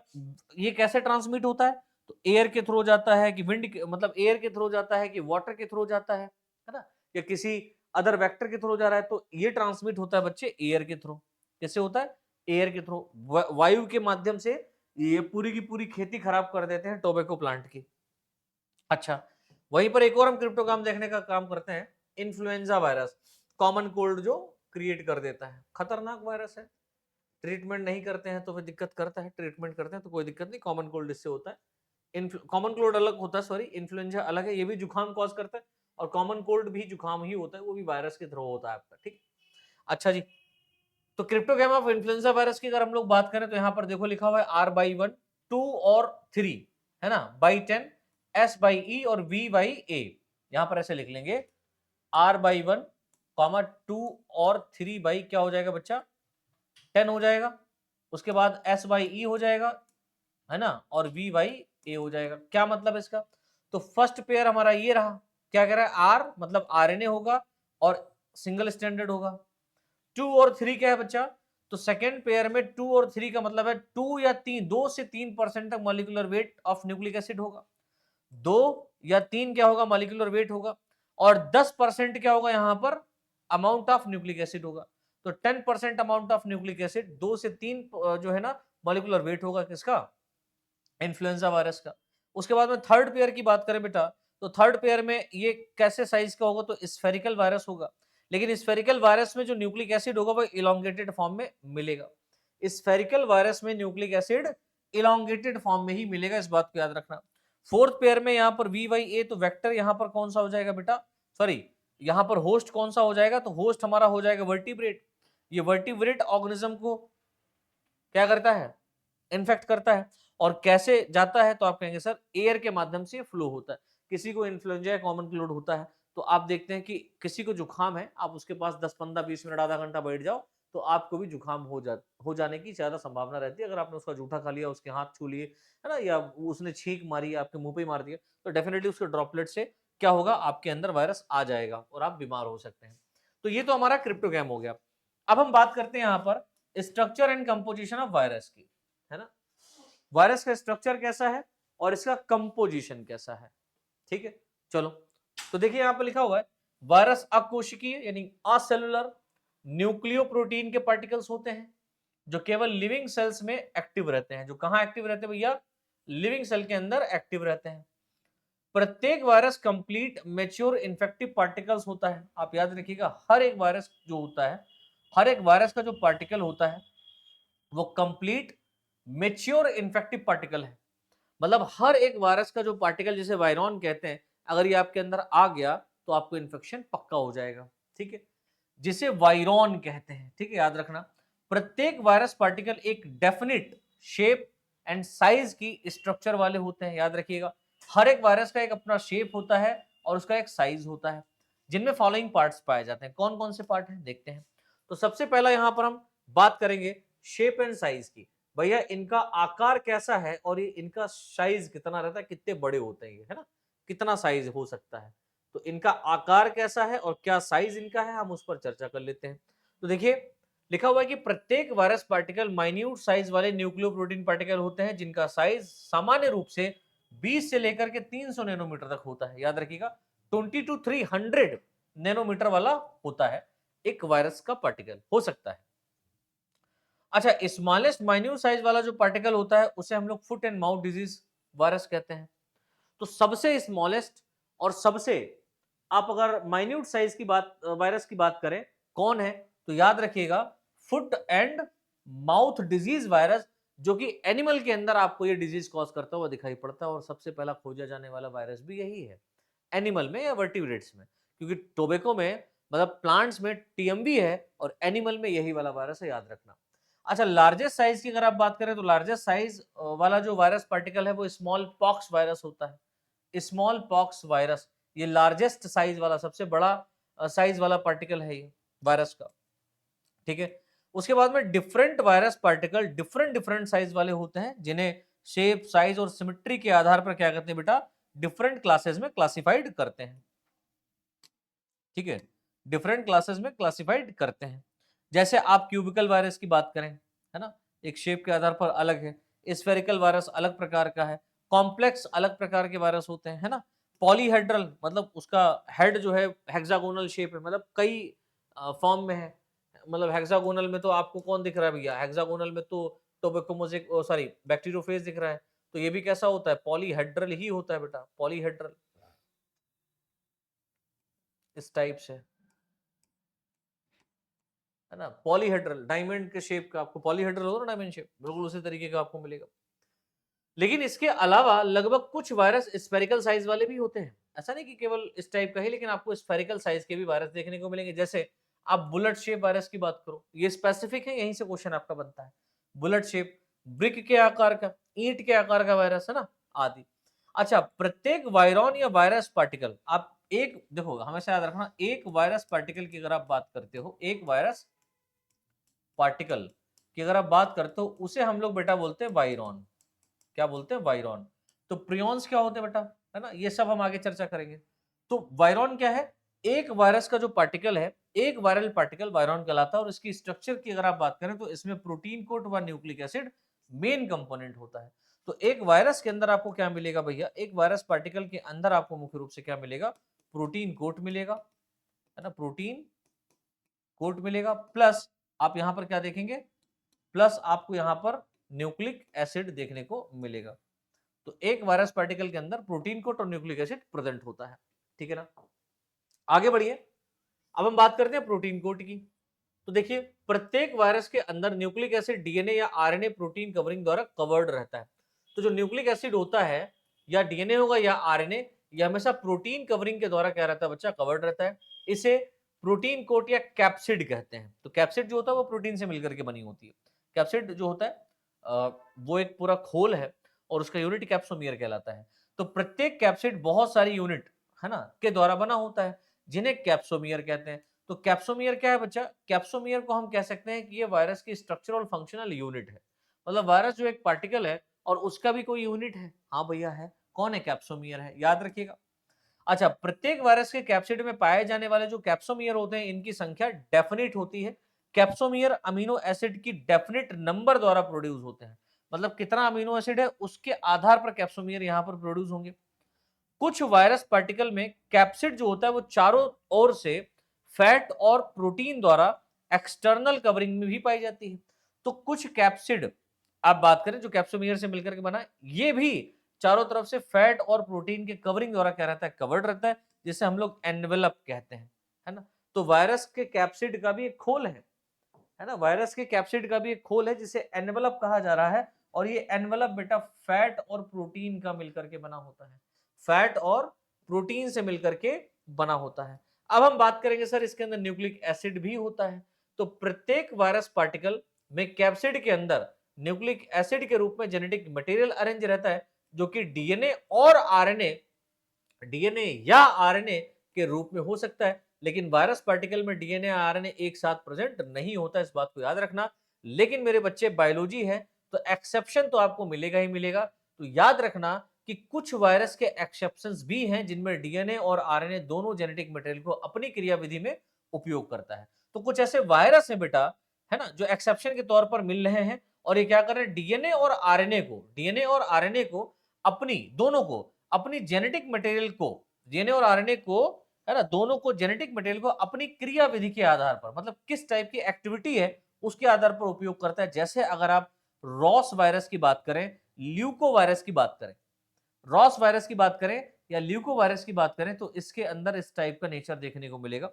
ये कैसे ट्रांसमिट होता है, तो एयर के थ्रू जाता है कि विंड मतलब एयर के थ्रू जाता है कि वाटर के थ्रू जाता है ना, या किसी अदर वेक्टर के थ्रू जा रहा है, तो ये ट्रांसमिट होता है बच्चे एयर के थ्रू। कैसे होता है, एयर के थ्रू, वायु के माध्यम से ये पूरी की पूरी खेती खराब कर देते हैं टोबैको प्लांट की। अच्छा, वहीं पर एक और हम क्रिप्टोग्राम देखने का काम करते हैं, इन्फ्लुएंजा वायरस, कॉमन कोल्ड जो क्रिएट कर देता है, खतरनाक वायरस है। ट्रीटमेंट नहीं करते हैं तो फिर दिक्कत करता है, ट्रीटमेंट करते हैं तो कोई दिक्कत नहीं, कॉमन कोल्ड इससे होता है। कॉमन कोल्ड अलग होता है, सॉरी, इन्फ्लुएंजा अलग है, ये भी जुकाम कॉज करता है, और कॉमन कोल्ड भी जुकाम ही होता है, वो भी वायरस के थ्रू होता है आपका, ठीक। अच्छा जी, तो क्रिप्टोग्राम ऑफ इन्फ्लुएंजा वायरस की अगर हम लोग बात करें तो यहाँ पर देखो लिखा हुआ है R/1, 2 और 3, है ना, by10, S/E और V/A। यहां पर ऐसे लिख लेंगे, R/1, 2 और 3 बाई क्या हो जाएगा बच्चा, 10 हो जाएगा। उसके बाद S/E हो जाएगा, है ना, और V/A हो जाएगा। क्या मतलब है इसका, तो फर्स्ट पेयर हमारा ये रहा, क्या कह रहा है, R मतलब RNA होगा और सिंगल स्टैंडर्ड होगा। 2 और 3 क्या है बच्चा, तो सेकेंड पेयर में 2 और 3 का मतलब है 2 या 3, 2 से 3% तक molecular weight of nucleic acid होगा, 2 या 3 क्या होगा, मॉलिक्यूलर वेट होगा, और 10% क्या होगा यहां पर, अमाउंट ऑफ न्यूक्लिक एसिड होगा। तो 10% अमाउंट ऑफ न्यूक्लिक एसिड, 2 से 3 जो है ना मॉलिक्यूलर वेट होगा किसका, इन्फ्लुएंजा वायरस का। उसके बाद में थर्ड पेयर की बात करें बेटा, तो थर्ड पेयर में ये कैसे साइज का होगा, तो स्फेरिकल वायरस होगा, लेकिन स्फेरिकल वायरस में जो न्यूक्लिक एसिड होगा वो इलोंगेटेड फॉर्म में मिलेगा। स्फेरिकल वायरस में न्यूक्लिक एसिड इलोंगेटेड फॉर्म में ही मिलेगा, इस बात को याद रखना। फोर्थ पेयर में यहां पर V/A, तो वेक्टर यहां पर कौन सा हो जाएगा बेटा, सॉरी, यहां पर होस्ट कौन सा हो जाएगा, तो होस्ट हमारा हो जाएगा वर्टिब्रेट। ये वर्टिब्रेट ऑर्गेनिज्म को क्या करता है, इन्फेक्ट करता है। और कैसे जाता है, तो आप कहेंगे सर एयर के माध्यम से फ्लो होता है। किसी को इन्फ्लुएंजा या कॉमन कोल्ड होता है, तो आप देखते हैं कि किसी को जुकाम है, आप उसके पास 10-15-20 मिनट आधा घंटा बैठ जाओ, तो आपको भी जुकाम हो जाने की ज्यादा संभावना रहती है। अगर आपने उसका जूठा खा लिया, उसके हाथ छू लिए, है ना, या उसने छींक मारी, आपके मुंह पे मार दिया, तो डेफिनेटली उसके ड्रॉपलेट से क्या होगा, आपके अंदर वायरस आ जाएगा और आप बीमार हो सकते हैं। तो ये तो हमारा क्रिप्टोग्राम हो गया। अब हम बात करते हैं यहां पर structure and composition of virus की, है ना। वायरस का स्ट्रक्चर कैसा है और इसका कंपोजिशन कैसा है, ठीक है। चलो, तो देखिए यहां पर लिखा हुआ है वायरस अकोशिकीय यानी असेलुलर न्यूक्लियोप्रोटीन के पार्टिकल्स होते हैं जो केवल लिविंग सेल्स में एक्टिव रहते हैं। जो कहां एक्टिव रहते हैं भैया, लिविंग सेल के अंदर एक्टिव रहते हैं। प्रत्येक virus complete mature infective particles होता है। आप याद रखिएगा, हर एक वायरस जो होता है, हर एक वायरस का जो पार्टिकल होता है वो कंप्लीट मैच्योर इन्फेक्टिव पार्टिकल है। मतलब हर एक वायरस का जो पार्टिकल, जिसे वायरॉन कहते हैं, अगर ये आपके अंदर आ गया तो आपको इन्फेक्शन पक्का हो जाएगा, ठीक है, जिसे वायरॉन कहते हैं, ठीक है, याद रखना। प्रत्येक वायरस पार्टिकल एक डेफिनिट शेप एंड साइज की स्ट्रक्चर वाले होते हैं, याद रखिएगा। हर एक वायरस का एक अपना शेप होता है और उसका एक साइज होता है, जिनमें फॉलोइंग पार्ट्स पाए जाते हैं। कौन कौन से पार्ट हैं, देखते हैं। तो सबसे पहला यहां पर हम बात करेंगे शेप एंड साइज की। भैया इनका आकार कैसा है और ये इनका साइज कितना रहता है, कितने बड़े होते हैं ये, है ना, कितना साइज हो सकता है। तो इनका आकार कैसा है और क्या साइज इनका है, हम उस पर चर्चा कर लेते हैं। तो देखिए लिखा हुआ है कि प्रत्येक वायरस पार्टिकल माइन्यूट साइज वाले न्यूक्लियोप्रोटीन पार्टिकल होते हैं जिनका साइज सामान्य रूप से 20 से लेकर के 300 नैनोमीटर तक होता है। याद रखिएगा 20 to 300 नैनोमीटर वाला होता है एक वायरस का पार्टिकल हो सकता है। अच्छा, स्मॉलेस्ट माइन्यूट साइज वाला जो पार्टिकल होता है उसे हम लोग foot and mouth disease virus कहते हैं। तो सबसे स्मॉलेस्ट और सबसे, आप अगर माइन्यूट साइज की बात, वायरस की बात करें, कौन है, तो याद रखिएगा foot and mouth disease virus, जो कि एनिमल के अंदर आपको ये डिजीज कॉज करता हुआ दिखाई पड़ता है। और सबसे पहला खोजा जाने वाला वायरस भी यही है, एनिमल में या वर्टिब्रेट्स में, क्योंकि टोबैको में मतलब प्लांट्स में टीएमवी है और एनिमल में यही वाला वायरस है, याद रखना। अच्छा, लार्जेस्ट साइज की अगर आप बात करें तो लार्जेस्ट साइज वाला जो वायरस पार्टिकल है वो स्मॉल पॉक्स वायरस होता है। स्मॉल पॉक्स वायरस ये लार्जेस्ट साइज वाला, सबसे बड़ा साइज वाला पार्टिकल है ये वायरस का, ठीक है। उसके बाद में different virus particle different different size वाले होते हैं, जिन्हें शेप, साइज और सिमेट्री के आधार पर क्या करते हैं बेटा, डिफरेंट क्लासेस में क्लासिफाइड करते हैं, ठीक है, डिफरेंट क्लासेस में क्लासिफाइड करते हैं। जैसे आप क्यूबिकल वायरस की बात करें, है ना, एक शेप के आधार पर अलग है। स्फेरिकल वायरस अलग प्रकार का है। कॉम्प्लेक्स अलग प्रकार के वायरस होते हैं, है ना। पॉलीहेड्रल मतलब उसका हेड जो है हेक्सागोनल शेप है, मतलब कई फॉर्म में है। मतलब हेक्सागोनल में तो आपको कौन दिख रहा है भैया, हेक्सागोनल में तो टोबैकोमोजिक, सॉरी, बैक्टीरियोफेज दिख रहा है। तो ये भी कैसा होता है, पॉलीहेड्रल ही होता है बेटा, पॉलीहेड्रल इस टाइप से, है ना। पॉलीहेड्रल डायमंड के शेप का, आपको पॉलीहेड्रल होगा ना डायमंड शेप, बिल्कुल उसी तरीके का आपको मिलेगा। लेकिन इसके अलावा लगभग कुछ वायरस स्फेरिकल साइज वाले भी होते हैं। ऐसा नहीं कि केवल इस टाइप का ही, लेकिन आपको स्फेरिकल साइज के भी वायरस देखने को मिलेंगे। जैसे आप बुलेट शेप वायरस की बात करो, ये स्पेसिफिक है, यहीं से क्वेश्चन आपका बनता है। बुलेट शेप, ब्रिक के आकार का, ईंट के आकार का वायरस, है ना, आदि। अच्छा, प्रत्येक वायरॉन या वायरस पार्टिकल, आप एक देखो हमेशा याद रखना, एक वायरस पार्टिकल की अगर आप बात करते हो, एक वायरस पार्टिकल की अगर आप बात करते हो, उसे हम लोग बेटा बोलते हैं वायरॉन। क्या बोलते हैं, वायरॉन। तो प्रियॉन्स क्या होते हैं बेटा, है ना, ये सब हम आगे चर्चा करेंगे। तो वायरॉन क्या है, एक वायरस का जो पार्टिकल है, एक वायरल पार्टिकल वायरॉन कहलाता है। और इसकी स्ट्रक्चर की अगर आप बात करें तो इसमें प्रोटीन कोट व न्यूक्लिक एसिड मेन कंपोनेंट होता है। तो एक वायरस के अंदर आपको क्या मिलेगा भैया, एक वायरस पार्टिकल के अंदर आपको मुख्य रूप से क्या मिलेगा, प्रोटीन कोट मिलेगा, है ना, प्रोटीन कोट मिलेगा। प्लस आप यहां पर क्या देखेंगे, प्लस आपको यहां पर न्यूक्लिक एसिड देखने को मिलेगा। तो एक वायरस पार्टिकल के अंदर प्रोटीन कोट और न्यूक्लिक एसिड प्रेजेंट होता है, ठीक है ना। आगे बढ़िए, अब हम बात करते हैं प्रोटीन कोट की। तो देखिए प्रत्येक वायरस के अंदर न्यूक्लिक एसिड डीएनए या आरएनए प्रोटीन कवरिंग द्वारा कवर्ड रहता है। तो जो न्यूक्लिक एसिड होता है, या डीएनए होगा या आरएनए, ये हमेशा प्रोटीन कवरिंग के द्वारा क्या रहता है बच्चा, कवर्ड रहता है। इसे प्रोटीन कोट या कैप्सिड कहते हैं। तो कैप्सिड जो होता है वो प्रोटीन से मिलकर के बनी होती है। कैप्सिड जो होता है वो एक पूरा खोल है और उसका यूनिट कैप्सोमियर कहलाता है। तो प्रत्येक कैप्सिड बहुत सारी यूनिट है ना के द्वारा बना होता है, जिन्हें कैप्सोमियर कहते हैं। तो कैप्सोमियर क्या है बच्चा, कैप्सोमियर को हम कह सकते हैं कि ये वायरस की स्ट्रक्चरल फंक्शनल यूनिट है। मतलब वायरस जो एक पार्टिकल है और उसका भी कोई यूनिट है। हाँ भैया है, कौन है, कैप्सोमियर है, याद रखिएगा। अच्छा, प्रत्येक वायरस के कैप्सिड में पाए जाने वाले जो कैप्सोमियर होते हैं इनकी संख्या डेफिनिट होती है। कैप्सोमियर अमीनो एसिड की डेफिनिट नंबर द्वारा प्रोड्यूस होते हैं। मतलब कितना अमीनो एसिड है उसके आधार पर कैप्सोमियर यहां पर प्रोड्यूस होंगे। कुछ वायरस पार्टिकल में कैप्सिड जो होता है वो चारों ओर से फैट और प्रोटीन द्वारा एक्सटर्नल कवरिंग में भी पाई जाती है। तो कुछ कैप्सिड आप बात करें जो कैप्सोमियर से मिलकर के बना है, ये भी चारों तरफ से फैट और प्रोटीन के कवरिंग द्वारा क्या रहता है, कवर्ड रहता है, जिसे हम लोग एनवेलप कहते हैं, है ना। तो वायरस के कैप्सिड का भी एक खोल है ना, वायरस के कैप्सिड का भी एक खोल है जिसे एनवेलप कहा जा रहा है। और ये एनवेलप बेटा फैट और प्रोटीन का मिलकर के बना होता है, फैट और प्रोटीन से मिलकर के बना होता है। अब हम बात करेंगे सर इसके अंदर न्यूक्लिक एसिड भी होता है। तो प्रत्येक वायरस पार्टिकल में कैप्सिड के अंदर न्यूक्लिक एसिड के रूप में जेनेटिक मटेरियल अरेंज रहता है, जो कि डीएनए और आरएनए, डीएनए या आरएनए के रूप में हो सकता है। लेकिन वायरस पार्टिकल में डीएनए आरएनए एक साथ प्रेजेंट नहीं होता, इस बात को याद रखना। लेकिन मेरे बच्चे बायोलॉजी है तो एक्सेप्शन तो आपको मिलेगा ही मिलेगा। तो याद रखना कि कुछ वायरस के एक्सेप्शंस भी हैं जिनमें डीएनए और आरएनए दोनों जेनेटिक मटेरियल को अपनी क्रियाविधि में उपयोग करता है। तो कुछ ऐसे वायरस है बेटा, है ना, जो एक्सेप्शन के तौर पर मिल रहे हैं और ये क्या कर रहे हैं, डीएनए और आरएनए को, डीएनए और आरएनए को अपनी, दोनों को अपनी जेनेटिक मटेरियल को, डीएनए और आरएनए को, है ना, दोनों को जेनेटिक मटेरियल को अपनी क्रिया विधि के आधार पर, मतलब किस टाइप की एक्टिविटी है उसके आधार पर उपयोग करता है। जैसे अगर आप रॉस वायरस की बात करें, ल्यूको वायरस की बात करें, रॉस वायरस की बात करें या ल्यूको वायरस की बात करें, तो इसके अंदर इस टाइप का नेचर देखने को मिलेगा।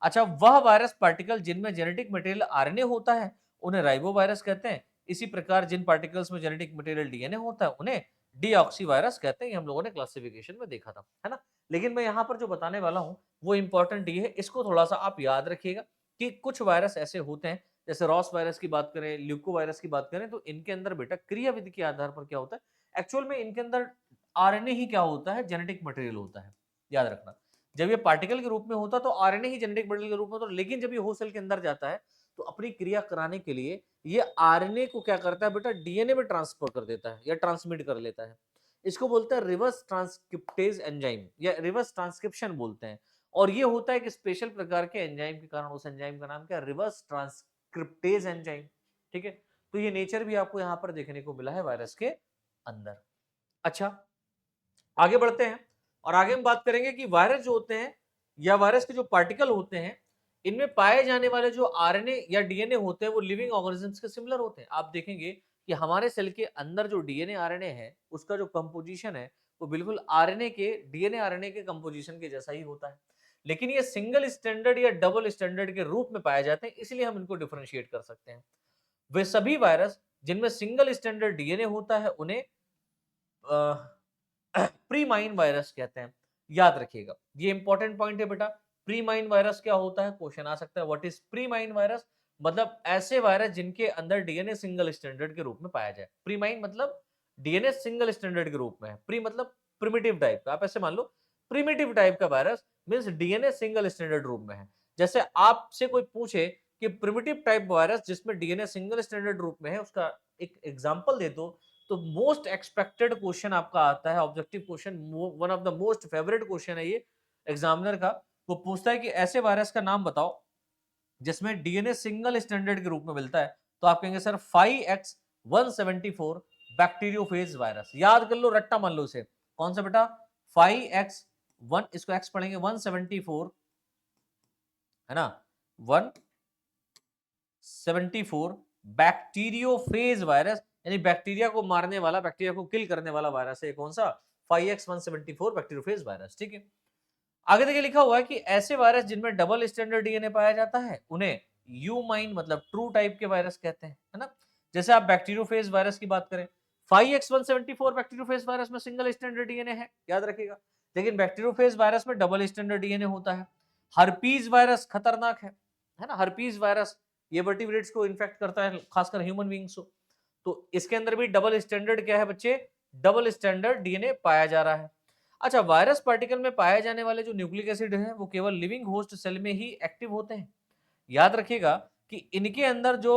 अच्छा, वह वायरस पार्टिकल जिनमें जेनेटिक मटेरियल आरएनए होता है उन्हें राइबो वायरस कहते हैं। इसी प्रकार जिन पार्टिकल्स में जेनेटिक मटेरियल डीएनए होता है उन्हें डीऑक्सी वायरस कहते हैं। ये हम लोगों ने क्लासिफिकेशन में देखा था, है ना। लेकिन मैं यहाँ पर जो बताने वाला हूँ वो इंपॉर्टेंट ये है, इसको थोड़ा सा आप याद रखिएगा कि कुछ वायरस ऐसे होते हैं, जैसे रॉस वायरस की बात करें, ल्यूको वायरस की बात करें, तो इनके अंदर बेटा क्रिया विधि के आधार पर क्या होता है, एक्चुअल में इनके अंदर आरएनए ही क्या होता है, जेनेटिक मटेरियल होता है। याद रखना, जब ये पार्टिकल के रूप में होता तो आरएनए ही जेनेटिक मटेरियल के रूप में होता, लेकिन जब ये हो सेल के अंदर जाता है तो अपनी क्रिया कराने के लिए ये आरएनए को क्या करता है बेटा, डीएनए में ट्रांसफर कर देता है या ट्रांसमिट कर लेता है। इसको बोलते हैं रिवर्स ट्रांसक्रिप्टेज एंजाइम या रिवर्स ट्रांसक्रिप्शन बोलते हैं। और ये होता है एक स्पेशल प्रकार के एंजाइम के कारण, उस एंजाइम का नाम क्या है, रिवर्स ट्रांसक्रिप्टेज एंजाइम। ठीक है, तो ये नेचर भी आपको यहां पर देखने को मिला है वायरस के अंदर। अच्छा, आगे बढ़ते हैं और आगे हम बात करेंगे कि वायरस जो होते हैं या वायरस के जो पार्टिकल होते हैं, इनमें पाए जाने वाले जो आरएनए या डीएनए होते हैं वो लिविंग ऑर्गेनिजम्स के सिमिलर होते हैं। आप देखेंगे कि हमारे सेल के अंदर जो डीएनए आरएनए है उसका जो कंपोजिशन है वो बिल्कुल आरएनए के, डीएनए आरएनए के कंपोजिशन के जैसा ही होता है। लेकिन ये सिंगल स्टैंडर्ड या डबल स्टैंडर्ड के रूप में पाए जाते हैं, इसलिए हम इनको डिफरेंशिएट कर सकते हैं। वे सभी वायरस जिनमें सिंगल स्टैंडर्ड डीएनए होता है उन्हें प्रीमाइन वायरस कहते हैं। याद रखिएगा, ये इंपॉर्टेंट पॉइंट है बेटा। प्रीमाइन वायरस क्या होता है, क्वेश्चन आ सकता है, व्हाट इज प्रीमाइन वायरस। मतलब ऐसे वायरस जिनके अंदर डीएनए सिंगल स्टैंडर्ड के रूप में पाया जाए। प्रीमाइन मतलब डीएनए सिंगल स्टैंडर्ड के रूप में है। प्री मतलब प्रिमिटिव टाइप का, आप ऐसे मान लो प्रिमिटिव टाइप का virus means DNA single standard रूप में है। जैसे आपसे कोई पूछे कि प्रिमिटिव टाइप वायरस जिसमें डीएनए सिंगल स्टैंडर्ड रूप में है उसका एक एग्जांपल दे दो, तो मोस्ट एक्सपेक्टेड क्वेश्चन आपका आता है, objective question, one of the most favourite question है ये एग्जामिनर का। वो पूछता है कि ऐसे वायरस का नाम बताओ जिसमें डीएनए सिंगल स्टैंडर्ड के रूप में मिलता है। तो आप कहेंगे सर 5X174 बैक्टीरियोफेज वायरस। याद कर लो, रट्टा मान लो इसे, कौन सा बेटा, 5X1, इसको X पढ़ेंगे 174, है ना, 174 बैक्टीरियोफेज वायरस, यानी बैक्टीरिया को मारने वाला, बैक्टीरिया को किल करने वाला वायरस है कौन सा, 5X174 बैक्टीरियोफेज वायरस। ठीक है, आगे देखिए लिखा हुआ है कि ऐसे वायरस जिनमें डबल स्टैंडर्ड डीएनए पाया जाता है उन्हें यूमाइन मतलब ट्रू टाइप के वायरस कहते हैं, है ना। जैसे आप बैक्टीरियोफेज वायरस की बात करें, 5X174 बैक्टीरियोफेज वायरस में सिंगल स्टैंडर्ड डीएनए है, याद रखिएगा। लेकिन बैक्टीरियोफेज वायरस में डबल स्टैंडर्ड डीएनए होता है। हर्पीज वायरस खतरनाक है ना, हर्पीज वायरस ये वर्टिब्रेट्स को इन्फेक्ट करता है, खासकर ह्यूमन बीइंग्स को। तो इसके अंदर भी डबल स्टैंडर्ड क्या है बच्चे, डबल स्टैंडर्ड डीएनए पाया जा रहा है। अच्छा, वायरस पार्टिकल में पाए जाने वाले जो न्यूक्लिक एसिड हैं वो केवल लिविंग होस्ट सेल में ही एक्टिव होते हैं। याद रखिएगा कि इनके अंदर जो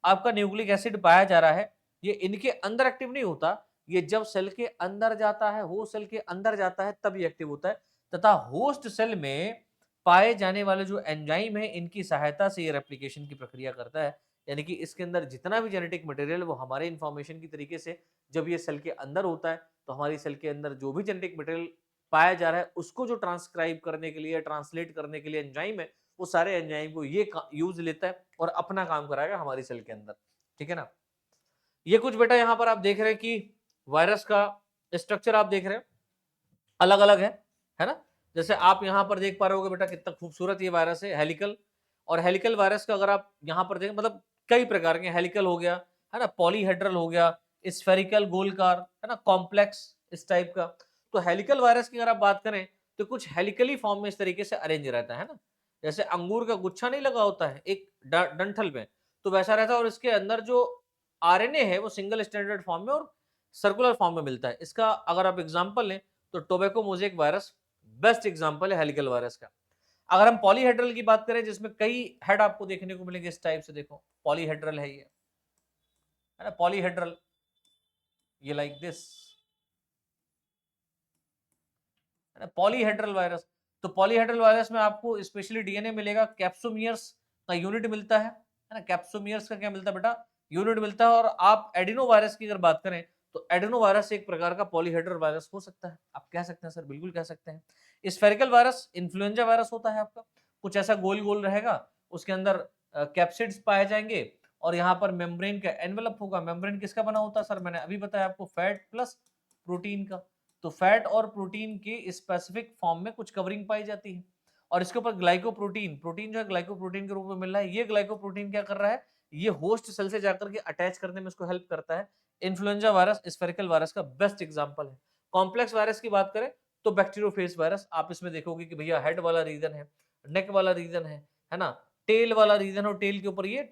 आपका न्यूक्लिक एसिड पाया जा रहा है, ये इनके अंदर एक्टिव नहीं होता, ये जब सेल के अंदर जाता है, होस्ट सेल के अंदर जाता है तब ये एक्टिव होता है, तथा होस्ट सेल में पाए जाने वाले जो एंजाइम है इनकी सहायता से ये रेप्लिकेशन की प्रक्रिया करता है। यानी कि इसके अंदर जितना भी जेनेटिक मटेरियल वो हमारे इंफॉर्मेशन की तरीके से जब ये सेल के अंदर होता है तो हमारी सेल के अंदर जो भी जेनेटिक मटेरियल पाया जा रहा है उसको जो ट्रांसक्राइब करने के लिए, ट्रांसलेट करने के लिए एंजाइम है, वो सारे एंजाइम को ये यूज लेता है और अपना काम कराएगा हमारी सेल के अंदर। ठीक है ना। ये कुछ बेटा यहाँ पर आप देख रहे हैं कि वायरस का स्ट्रक्चर आप देख रहे हैं अलग अलग है ना। जैसे आप यहाँ पर देख पा रहे होगे बेटा कितना खूबसूरत ये वायरस है, हेलिकल। और हेलिकल वायरस का अगर आप यहाँ पर देखें, मतलब कई प्रकार के, हेलिकल हो गया है ना, पॉलीहेड्रल हो गया, स्फेरिकल गोलकार है ना, कॉम्प्लेक्स इस टाइप का। तो हेलिकल वायरस की अगर आप बात करें तो कुछ हेलिकली फॉर्म में इस तरीके से अरेंज रहता है ना, जैसे अंगूर का गुच्छा नहीं लगा होता है एक डंठल में, तो वैसा रहता है। और इसके अंदर जो आरएनए है वो सिंगल स्टैंडर्ड फॉर्म में और सर्कुलर फॉर्म में मिलता है। इसका अगर आप एग्जांपल लें तो tobacco mosaic virus best example है हेलिकल वायरस का। अगर हम पॉलीहेड्रल की बात करें जिसमें कई हेड आपको देखने को मिलेंगे इस टाइप से, देखो पॉलीहेड्रल है ये, है ना, पॉलीहेड्रल, ये लाइक दिस, है ना, पॉलीहेड्रल वायरस। तो पॉलीहेड्रल वायरस में आपको स्पेशली डीएनए मिलेगा, कैप्सोमियर्स का यूनिट मिलता है ना, कैप्सोमियर्स का क्या मिलता है बेटा, यूनिट मिलता है। और आप एडिनो वायरस की अगर बात करें तो एडिनो वायरस एक प्रकार का पॉलीहेड्रल वायरस हो सकता है, आप कह सकते हैं सर, बिल्कुल कह सकते हैं। स्फेरिकल वायरस इन्फ्लुएंजा वायरस होता है आपका, कुछ ऐसा गोल गोल रहेगा, उसके अंदर कैप्सिड्स पाए जाएंगे और यहाँ पर मेम्ब्रेन का एनवेलप होगा। मेम्ब्रेन किसका बना होता है सर, मैंने अभी बताया आपको, फैट प्लस प्रोटीन का। तो फैट और प्रोटीन के स्पेसिफिक फॉर्म में कुछ कवरिंग पाई जाती है और इसके ऊपर ग्लाइकोप्रोटीन, प्रोटीन जो है ग्लाइकोप्रोटीन के रूप में मिल रहा है। ये ग्लाइकोप्रोटीन क्या कर रहा है, ये होस्ट सेल से जाकर के अटैच करने में इसको हेल्प करता है। इन्फ्लुएंजा वायरस स्फेरिकल वायरस का बेस्ट एग्जांपल है। कॉम्प्लेक्स वायरस की बात करें तो बैक्टीरियोफेज वायरस, आप इसमें देखोगे कि भैया हेड वाला रीजन है, नेक वाला रीजन है ना, टेल वाला रीजन, और टेल के ऊपर ये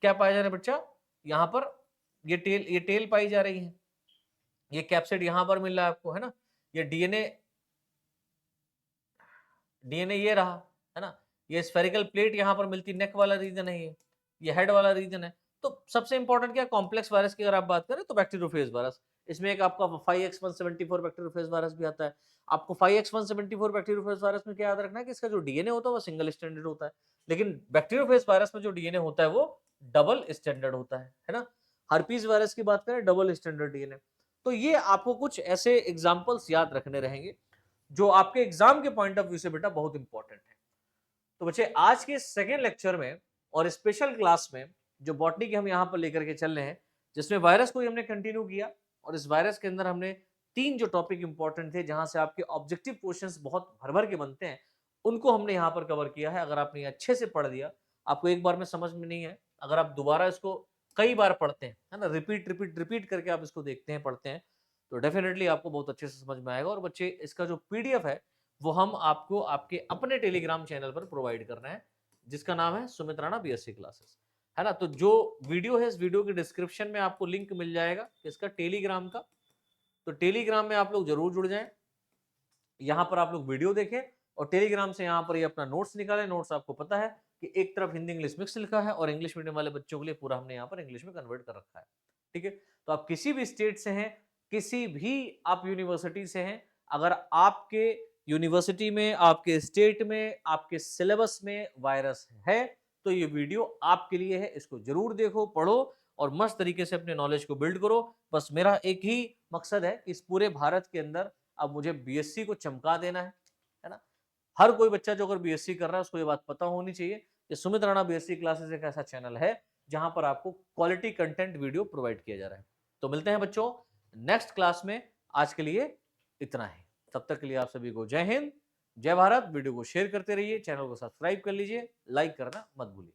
क्या पाया जा रहा है बच्चा, यहाँ पर ये टेल पाई जा रही है, ये कैप्सिड यहां पर मिल रहा है आपको, है ना, ये डीएनए, डीएनए ये रहा, है ना, ये स्फेरिकल प्लेट यहां पर मिलती, नेक वाला रीजन है ये हेड वाला रीजन है। तो सबसे इंपॉर्टेंट क्या, कॉम्प्लेक्स वायरस की अगर आप बात करें तो बैक्टीरियोफेज वायरस, इसमें एक आपका 5X174 बैक्टीरियोफेज वायरस भी आता है। आपको 5X174 बैक्टीरियोफेज वायरस में क्या याद रखना है कि इसका जो डीएनए होता है वो सिंगल स्टैंडर्ड होता है, लेकिन बैक्टीरियोफेज वायरस में जो डीएनए होता है वो डबल स्टैंडर्ड होता है ना। हर्पीज वायरस की बात करें डबल स्टैंडर्ड डीएनए। तो ये आपको कुछ ऐसे एग्जाम्पल्स याद रखने रहेंगे जो आपके एग्जाम के पॉइंट ऑफ व्यू से बेटा बहुत इंपॉर्टेंट है। तो बच्चे आज के सेकेंड लेक्चर में और स्पेशल क्लास में जो बॉटनी के हम यहाँ पर लेकर के चल रहे हैं, जिसमें वायरस को ही हमने कंटिन्यू किया, और इस वायरस के अंदर हमने 3 जो टॉपिक इंपॉर्टेंट थे जहां से आपके ऑब्जेक्टिव क्वेश्चंस बहुत भर भर के बनते हैं, उनको हमने यहाँ पर कवर किया है। अगर आपने अच्छे से पढ़ दिया, आपको एक बार में समझ में नहीं है, अगर आप दोबारा इसको कई बार पढ़ते हैं, है ना, रिपीट रिपीट रिपीट करके आप इसको देखते हैं, पढ़ते हैं, तो डेफिनेटली आपको बहुत अच्छे से समझ में आएगा। और बच्चे इसका जो पीडीएफ है वो हम आपको आपके अपने टेलीग्राम चैनल पर प्रोवाइड करना है, जिसका नाम है सुमित राणा बीएससी क्लासेस, है ना। तो जो वीडियो है, इस वीडियो के डिस्क्रिप्शन में आपको लिंक मिल जाएगा इसका टेलीग्राम का, तो टेलीग्राम में आप लोग जरूर जुड़ जाएं। यहाँ पर आप लोग वीडियो देखें और टेलीग्राम से यहाँ पर ये अपना नोट्स निकालें। नोट्स आपको पता है कि एक तरफ हिंदी इंग्लिश मिक्स लिखा है और इंग्लिश मीडियम वाले बच्चों के लिए पूरा हमने यहाँ पर इंग्लिश में कन्वर्ट कर रखा है। ठीक है, तो आप किसी भी स्टेट से हैं, किसी भी आप यूनिवर्सिटी से हैं, अगर आपके यूनिवर्सिटी में, आपके स्टेट में, आपके सिलेबस में वायरस है तो ये वीडियो आपके लिए है। इसको जरूर देखो, पढ़ो और मस्त तरीके से अपने नॉलेज को बिल्ड करो। बस मेरा एक ही मकसद है कि इस पूरे भारत के अंदर अब मुझे बीएससी को चमका देना है ना। हर कोई बच्चा जो अगर बीएससी कर रहा है उसको ये बात पता होनी चाहिए कि सुमित राणा बीएससी क्लासेस एक ऐसा चैनल है जहां पर आपको क्वालिटी कंटेंट वीडियो प्रोवाइड किया जा रहा है। तो मिलते हैं बच्चों नेक्स्ट क्लास में, आज के लिए इतना ही। तब तक के लिए आप सभी को जय हिंद, जय भारत। वीडियो को शेयर करते रहिए, चैनल को सब्सक्राइब कर लीजिए, लाइक करना मत भूलिए।